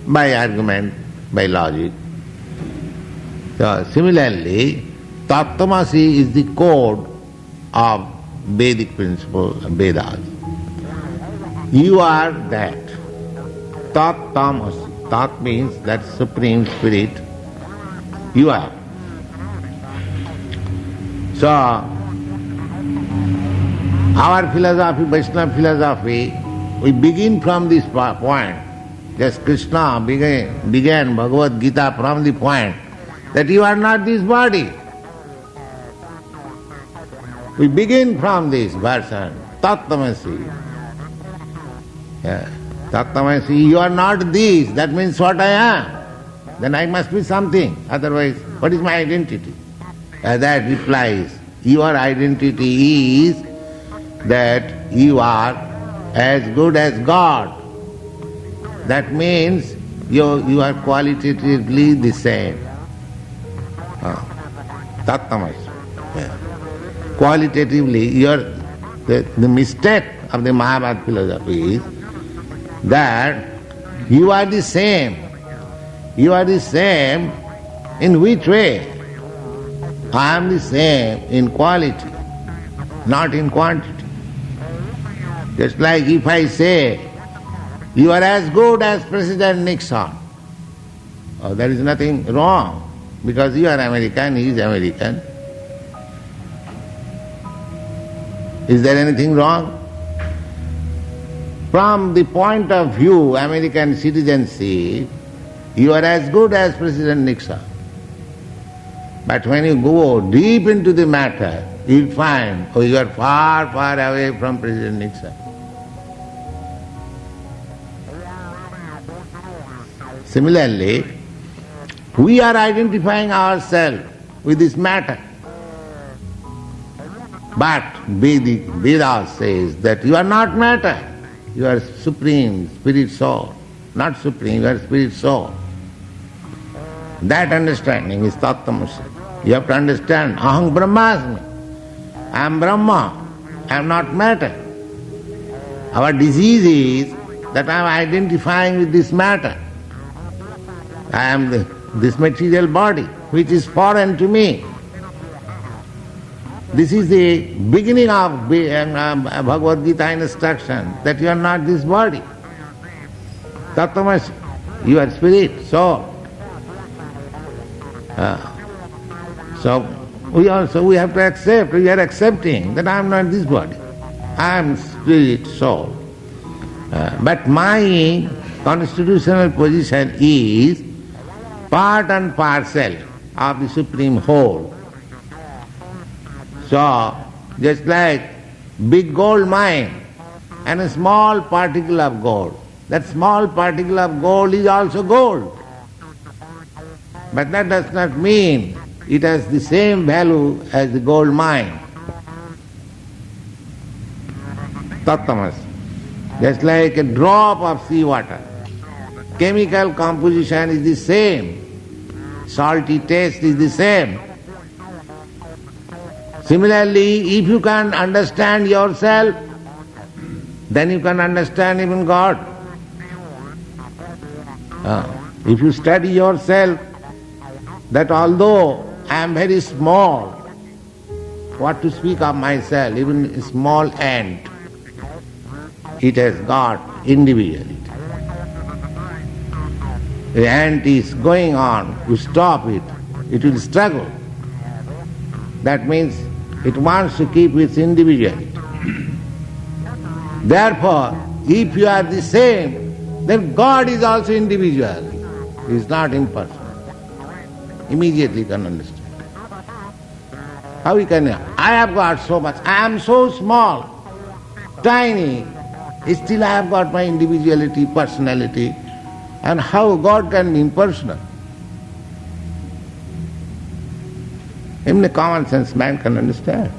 by argument, by logic. So similarly, Tattvamasi is the code of Vedic principle, Vedas. You are that. Tat-tamasi. Tat means that Supreme Spirit. You are. So, our philosophy, Vaishnava philosophy, we begin from this point. Just Krishna began Bhagavad Gita from the point that you are not this body. We begin from this version, Tattvamasi. Tattvamasi, you are not this, that means what I am. Then I must be something, otherwise what is my identity? That replies, your identity is that you are as good as God. That means you are qualitatively the same. Tattvamasi. Qualitatively, your The mistake of the Mahabharata philosophy is that you are the same. You are the same in which way? I am the same in quality, not in quantity. Just like if I say, you are as good as President Nixon, there is nothing wrong, because you are American, he is American. Is there anything wrong? From the point of view American citizenship, you are as good as President Nixon. But when you go deep into the matter, you will find, you are far, far away from President Nixon. Similarly, we are identifying ourselves with this matter. But Veda says that you are not matter, you are supreme spirit soul. Not supreme, you are spirit soul. That understanding is tadatmanam. You have to understand, aham brahmasmi. I am Brahma, I am not matter. Our disease is that I am identifying with this matter. I am this material body, which is foreign to me. This is the beginning of Bhagavad Gita instruction, that you are not this body. Tadatmanam, you are spirit, soul. So we have to accept, we are accepting that I am not this body. I am spirit, soul. But my constitutional position is part and parcel of the supreme whole. So, just like big gold mine and a small particle of gold, that small particle of gold is also gold. But that does not mean it has the same value as the gold mine. Tadatmanam. Just like a drop of seawater. Chemical composition is the same. Salty taste is the same. Similarly, if you can understand yourself, then you can understand even God. If you study yourself, that although I am very small, what to speak of myself, even a small ant, it has got individuality. The ant is going on, you stop it, it will struggle. That means it wants to keep its individuality. Therefore, if you are the same, then God is also individual. He is not impersonal. Immediately you can understand. How you can? I have got so much. I am so small, tiny. Still I have got my individuality, personality. And how God can be impersonal? Even a common sense man can understand.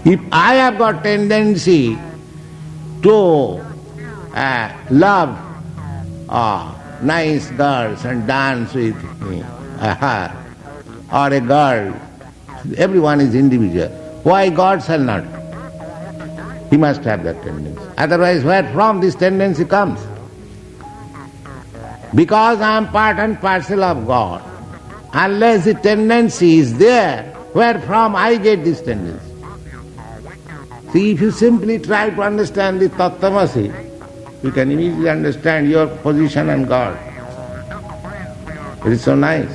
If I have got tendency to love nice girls and dance with her, or a girl, everyone is individual. Why God shall not? He must have that tendency. Otherwise, where from this tendency comes? Because I am part and parcel of God. Unless the tendency is there, where from I get this tendency? See, if you simply try to understand the tadatmanam, you can immediately understand your position and God. It is so nice.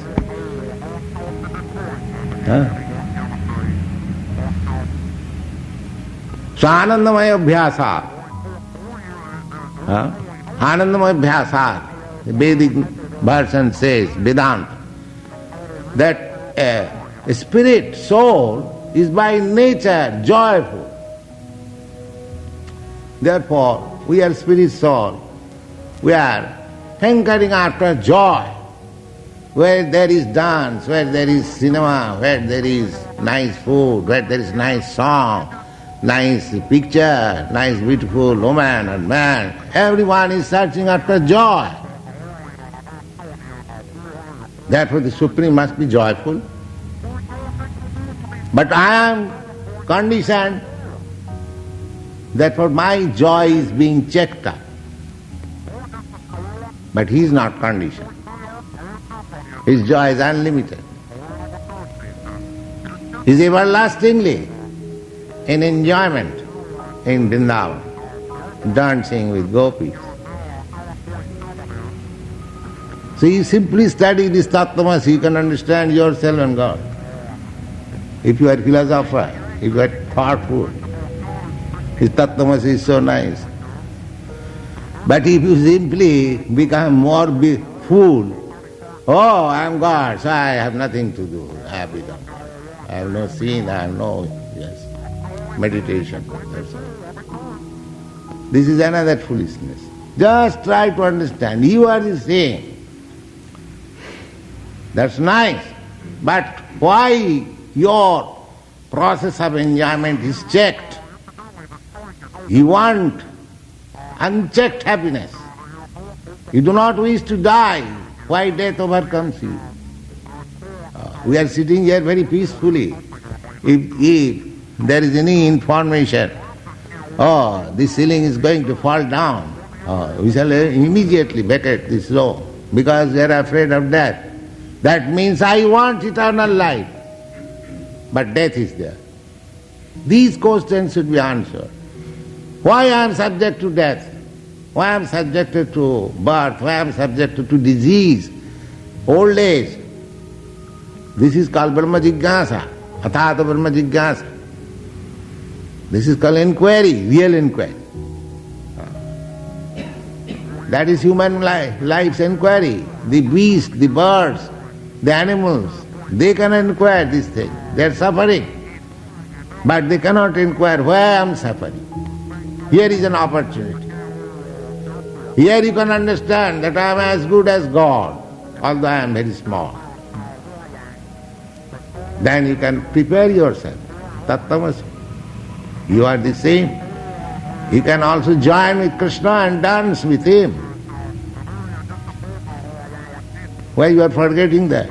So anandamaya abhyasat. Anandamaya abhyasat. The Vedic version says, Vedanta, that a spirit, soul, is by nature joyful. Therefore, we are spirit soul. We are hankering after joy. Where there is dance, where there is cinema, where there is nice food, where there is nice song, nice picture, nice beautiful woman and man, everyone is searching after joy. Therefore the Supreme must be joyful. But I am conditioned, therefore my joy is being checked up. But he is not conditioned. His joy is unlimited. He is everlastingly in enjoyment in Vrindavan, dancing with gopis. So you simply study this tadatmanam, you can understand yourself and God. If you are a philosopher, if you are thoughtful, his tadatmanam is so nice. But if you simply become more fool, oh, I am God, so I have nothing to do, I have become God. I have no sin, I have no meditation, that's all. This is another foolishness. Just try to understand, you are the same. That's nice, but why your process of enjoyment is checked? You want unchecked happiness. You do not wish to die. Why death overcomes you? We are sitting here very peacefully. If there is any information, oh, this ceiling is going to fall down, we shall immediately vacate this room because we are afraid of death. That means I want eternal life, but death is there. These questions should be answered. Why I am subject to death? Why I am subjected to birth? Why I am subjected to disease, old age? This is called Brahma Jigyasa, Athata Brahma Jigyasa. This is called inquiry, real inquiry. That is human life's inquiry. The beasts, the birds, the animals, they can inquire this thing. They are suffering. But they cannot inquire why I am suffering. Here is an opportunity. Here you can understand that I am as good as God, although I am very small. Then you can prepare yourself. Tattvamasya. You are the same. You can also join with Krishna and dance with him. Why you are forgetting that?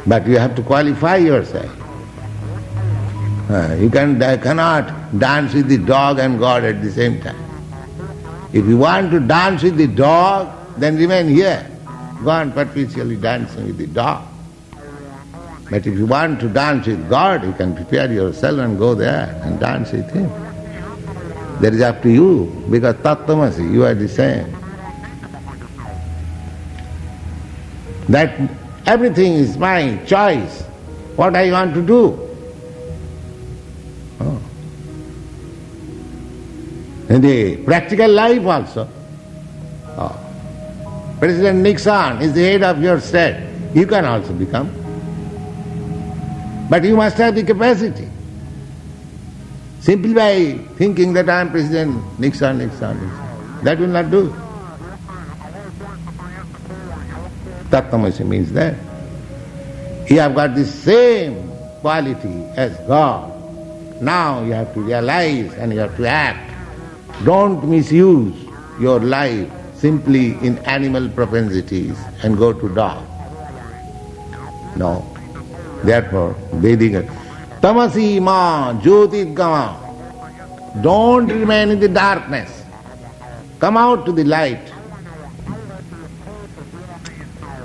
But you have to qualify yourself. You cannot dance with the dog and God at the same time. If you want to dance with the dog, then remain here. Go on perpetually dancing with the dog. But if you want to dance with God, you can prepare yourself and go there and dance with him. That is up to you, because tattvamasya, you are the same. That everything is my choice, what I want to do. In the practical life also. President Nixon is the head of your state. You can also become. But you must have the capacity. Simply by thinking that I am President Nixon, that will not do. Tattvamasya means that. You have got the same quality as God. Now you have to realize and you have to act. Don't misuse your life simply in animal propensities and go to dog. No. Therefore, Vedic tamasi ma jyotidgama. Don't remain in the darkness. Come out to the light.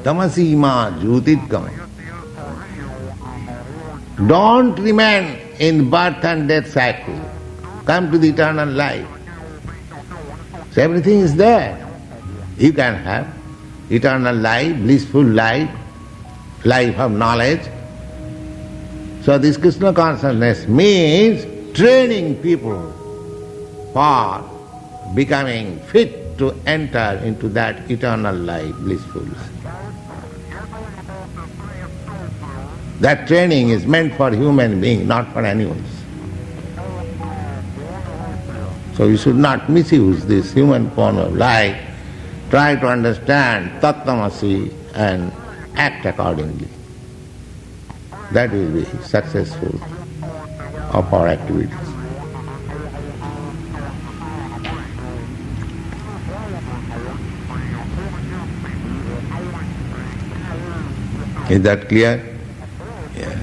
Tamasi ma jyotidgama. Don't remain in birth and death cycle. Come to the eternal life. So everything is there. You can have eternal life, blissful life, life of knowledge. So this Krishna consciousness means training people for becoming fit to enter into that eternal life, blissful life. That training is meant for human beings, not for animals. So you should not misuse this human form of life. Try to understand tattvamasya and act accordingly. That will be successful of our activities. Is that clear? Yes.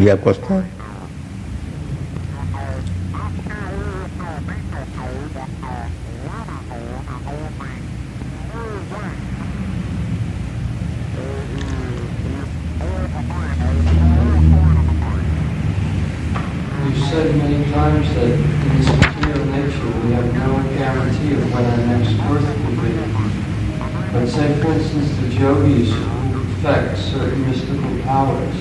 You have question? We've said many times that in this material nature we have no guarantee of when our next birth will be. But say, for instance, the yogis who perfect certain mystical powers,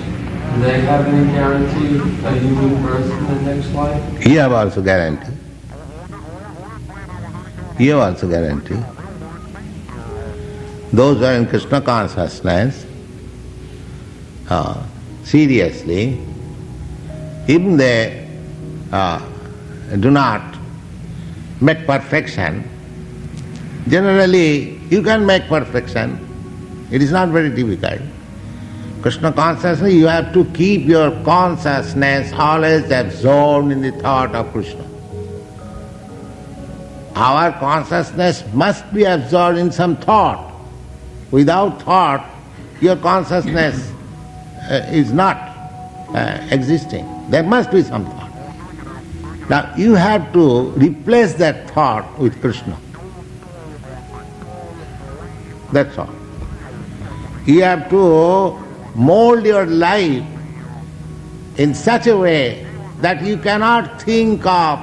do they have any guarantee of a human birth in the next life? You have also guarantee. You have also guarantee. Those who are in Krishna consciousness, seriously, even they do not make perfection, generally you can make perfection. It is not very difficult. Krishna consciousness, you have to keep your consciousness always absorbed in the thought of Krishna. Our consciousness must be absorbed in some thought. Without thought, your consciousness is not existing. There must be some thought. Now you have to replace that thought with Krishna. That's all. You have to mold your life in such a way that you cannot think of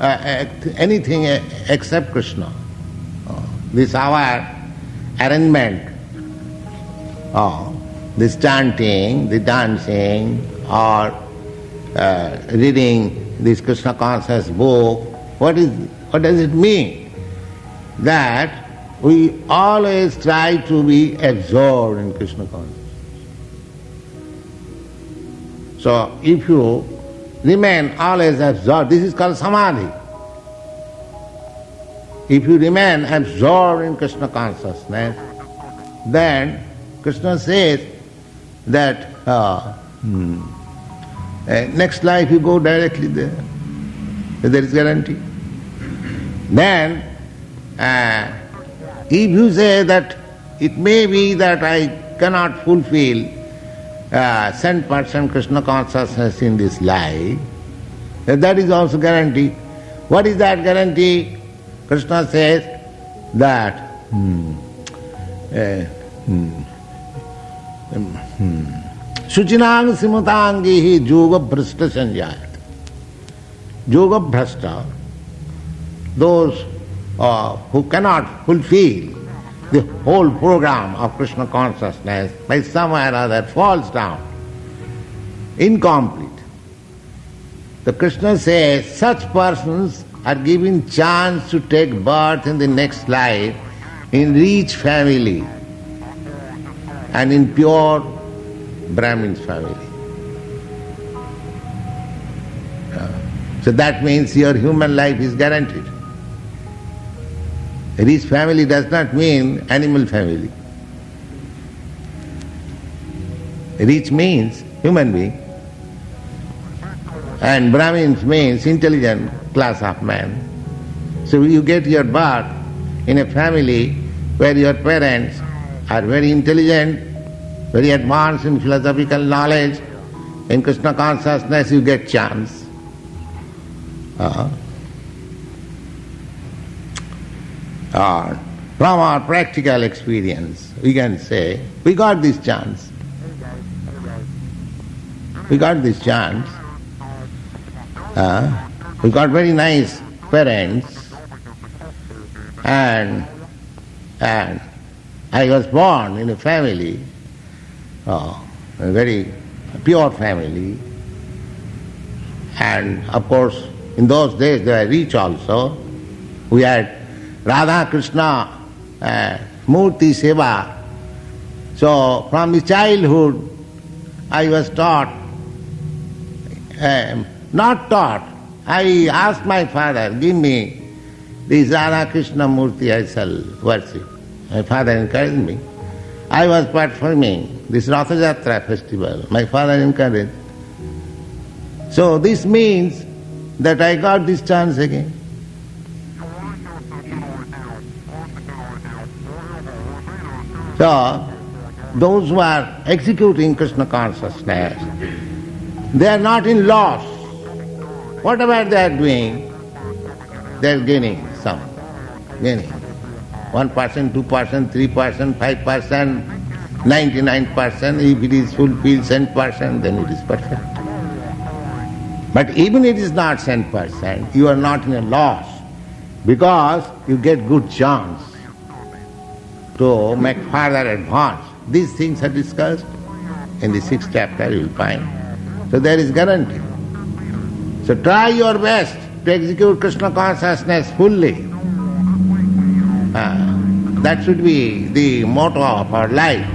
anything except Krishna. This our arrangement, this chanting, the dancing, or reading this Krishna conscious book, what does it mean? That we always try to be absorbed in Krishna consciousness. So if you remain always absorbed, this is called samadhi. If you remain absorbed in Krishna consciousness, then Krishna says that next life you go directly there. There is guarantee. Then if you say that it may be that I cannot fulfill 100% Krishna consciousness in this life, that is also guarantee. What is that guarantee? Krishna says that Suchinang simutangihi yoga bhrashta sanjayat. Yoga bhrashta, those who cannot fulfill the whole program of Krishna consciousness, by some way or other falls down, incomplete. The Krishna says such persons are given chance to take birth in the next life in rich family and in pure Brahmin's family. So that means your human life is guaranteed. Rich family does not mean animal family. Rich means human being. And Brahmins means intelligent class of man. So you get your birth in a family where your parents are very intelligent, very advanced in philosophical knowledge. In Krishna consciousness you get chance. From our practical experience, we can say, we got this chance. We got this chance. We got very nice parents, and I was born in a family, a very pure family, and of course in those days they were rich also. We had Radha Krishna Murti Seva. So from the childhood I was taught, not taught, I asked my father, give me this Radha Krishna Murti, I shall worship. My father encouraged me. I was performing this Ratha Jatra festival. My father encouraged. So this means that I got this chance again. So those who are executing Krishna consciousness, They are not in loss. Whatever they are doing, they are gaining some. Gaining. 1%, 2%, 3%, 5%, 99%. If it is fulfilled 100%, then it is perfect. But even if it is not 100%, you are not in a loss, because you get good chance to make further advance. These things are discussed in the 6th chapter, you will find. So there is guarantee. So try your best to execute Krishna consciousness fully. That should be the motto of our life.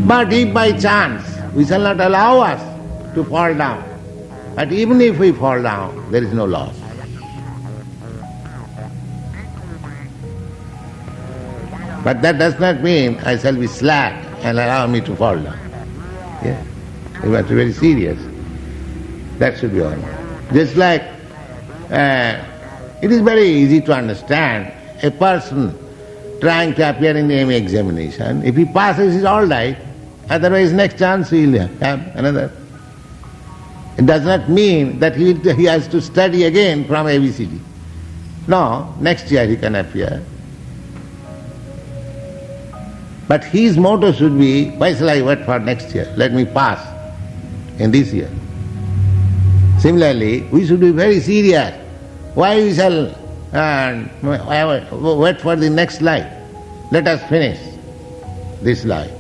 But if by chance we shall not allow us to fall down, but even if we fall down, there is no loss. But that does not mean I shall be slack and allow me to fall down. Yeah? You must be very serious. That should be all. Just like it is very easy to understand a person trying to appear in the MA examination. If he passes, it's all right. Otherwise, next chance he will have another. It does not mean that he has to study again from ABCD. No, next year he can appear. But his motto should be, why shall I wait for next year? Let me pass in this year. Similarly, we should be very serious. Why we shall wait for the next life? Let us finish this life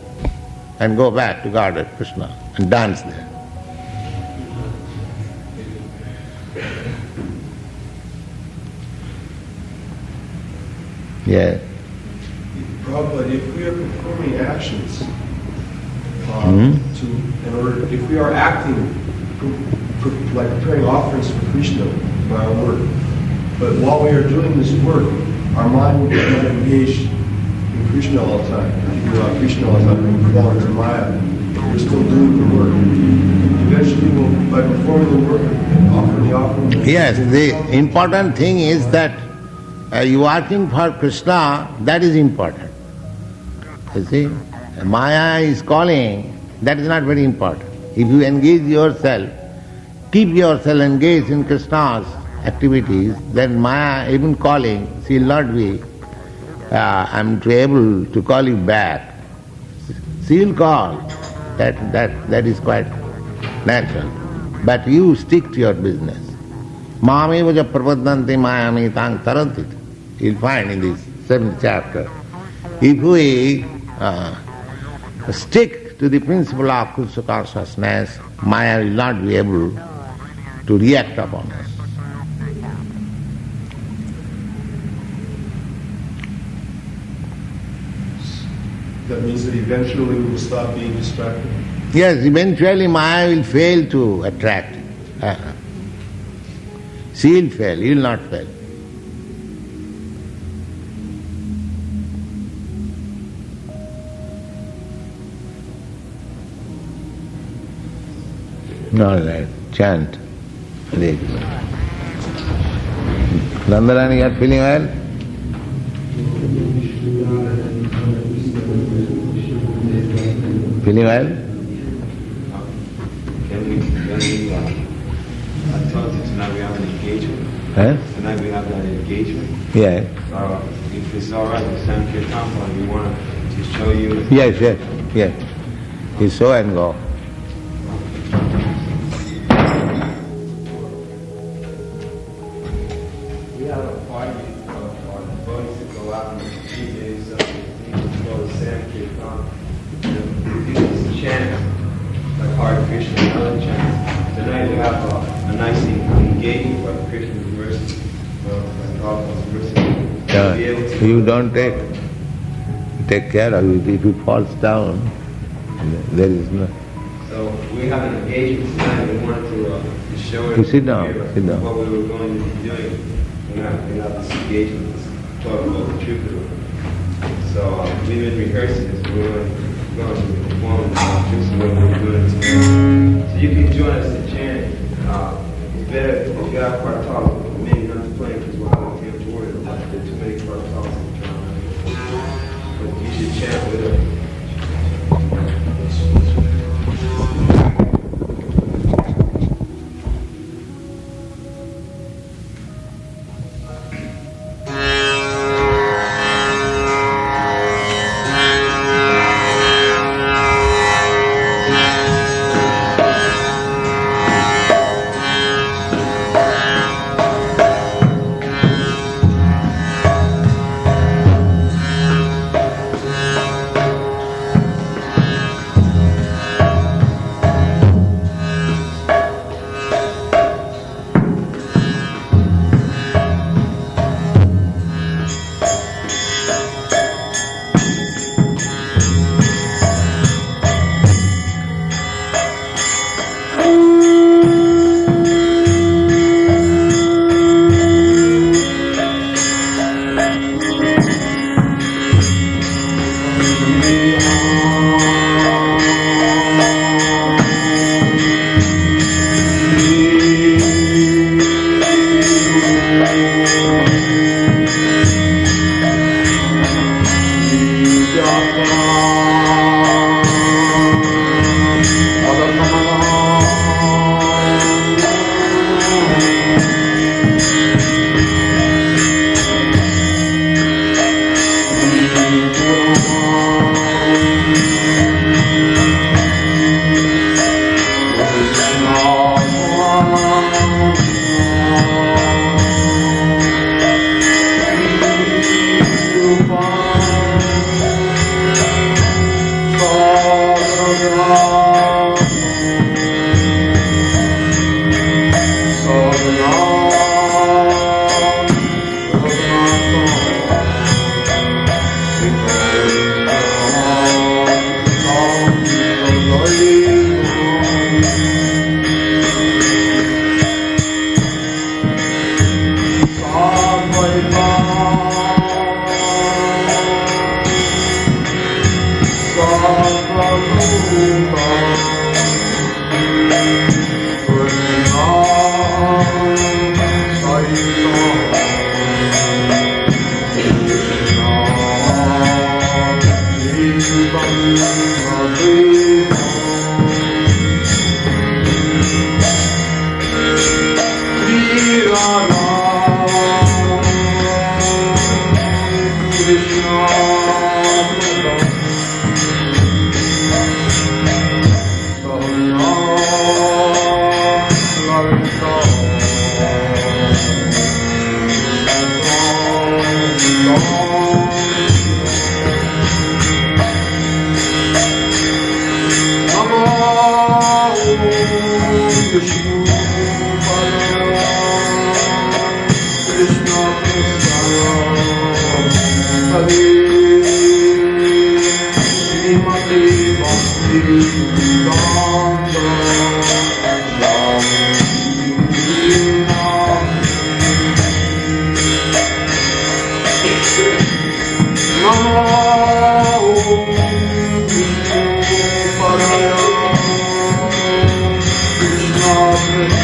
and go back to God and Krishna and dance there. Yeah. Prabhupada, if we are performing actions if we are acting like preparing offerings for Krishna by our work, but while we are doing this work, our mind will be not engaged in Krishna all the time. Thinking about Krishna all the time, and fall into Maya. We're still doing the work. Eventually, by performing the work and offering the offering. Yes, the important thing is that you working for Krishna, that is important. You see, Maya is calling, that is not very important. If you engage yourself, keep yourself engaged in Krishna's activities, then Maya, even calling, she will not be able to call you back. She will call. That is quite natural. But you stick to your business. Mame vaja prapadanti mayami tang tarantit. You'll find in this 7th chapter. If we stick to the principle of Krishna consciousness, Maya will not be able to react upon us. That means that eventually we will stop being distracted? Yes, eventually Maya will fail to attract. She will fail, he will not fail. All right, chant. Nandarani, you are feeling well? Feeling well? I told you tonight we have an engagement. Huh? Tonight we have that engagement. Yeah. If it's all right, the Sankir Kampa, we want to show you. Yes. You show and go. We have a party for the boys to go out and do something. Go to Sankir Kampa. People chant like Hare Krishna and other chants. Tonight we have a nice engagement for Krishna's mercy, like Prabhupada's mercy. You don't take care of it. If it falls down, there is no. So we have an engagement tonight. We wanted to show it. Sit down. What we were going to be doing. We have this engagement, this talk about the truth of it. So we've been rehearsing this. We're going to perform just what we're doing tonight. So you can join us in chanting. It's better if you have part talk, maybe not to play because we'll have a few to worry about. There's too many part talks in the but you should chant with us. Krishna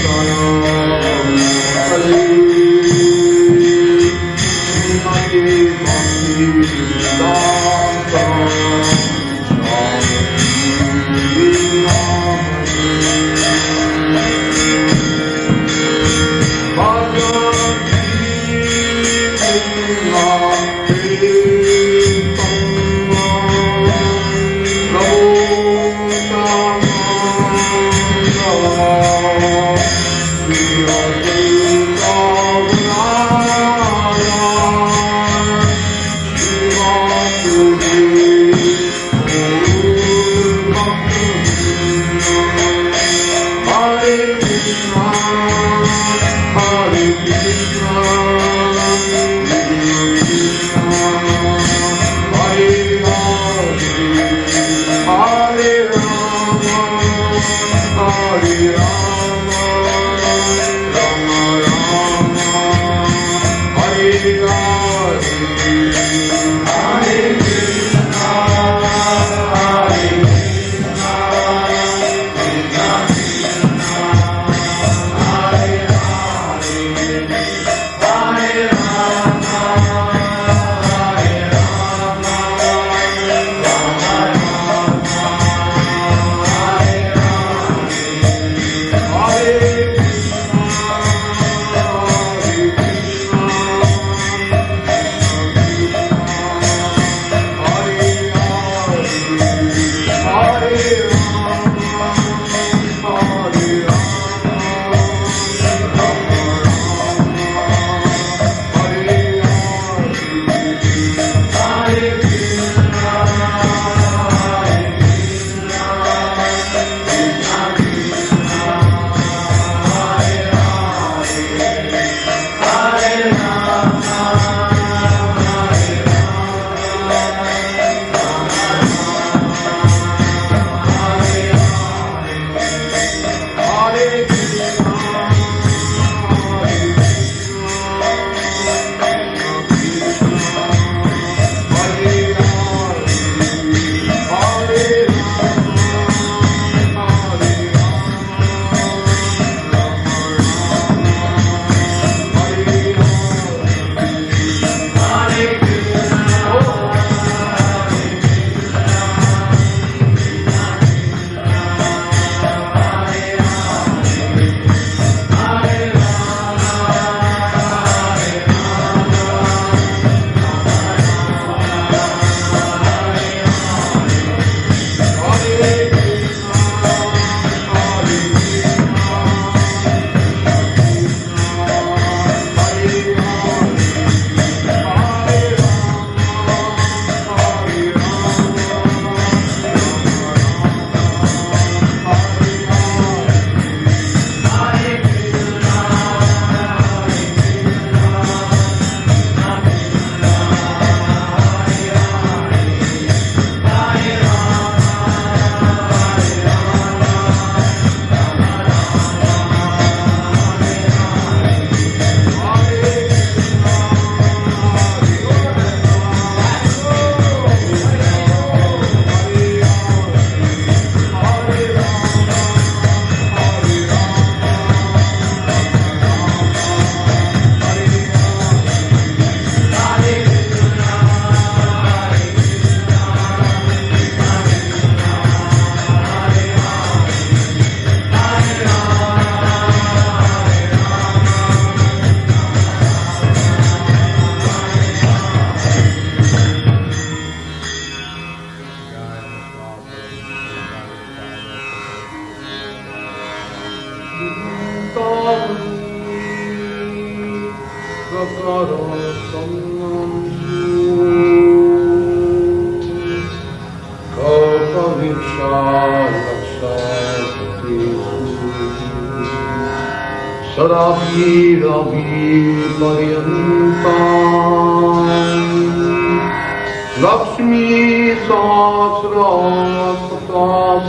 Lakshmi Sahasrara Sambhavami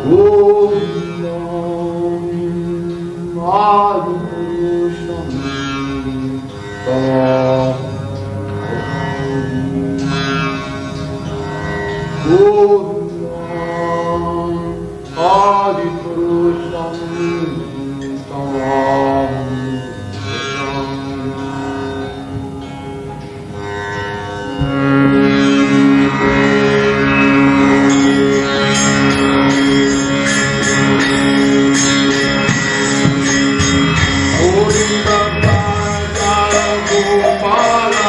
Govindam Adipurusham Govindam Adipurusham Gopala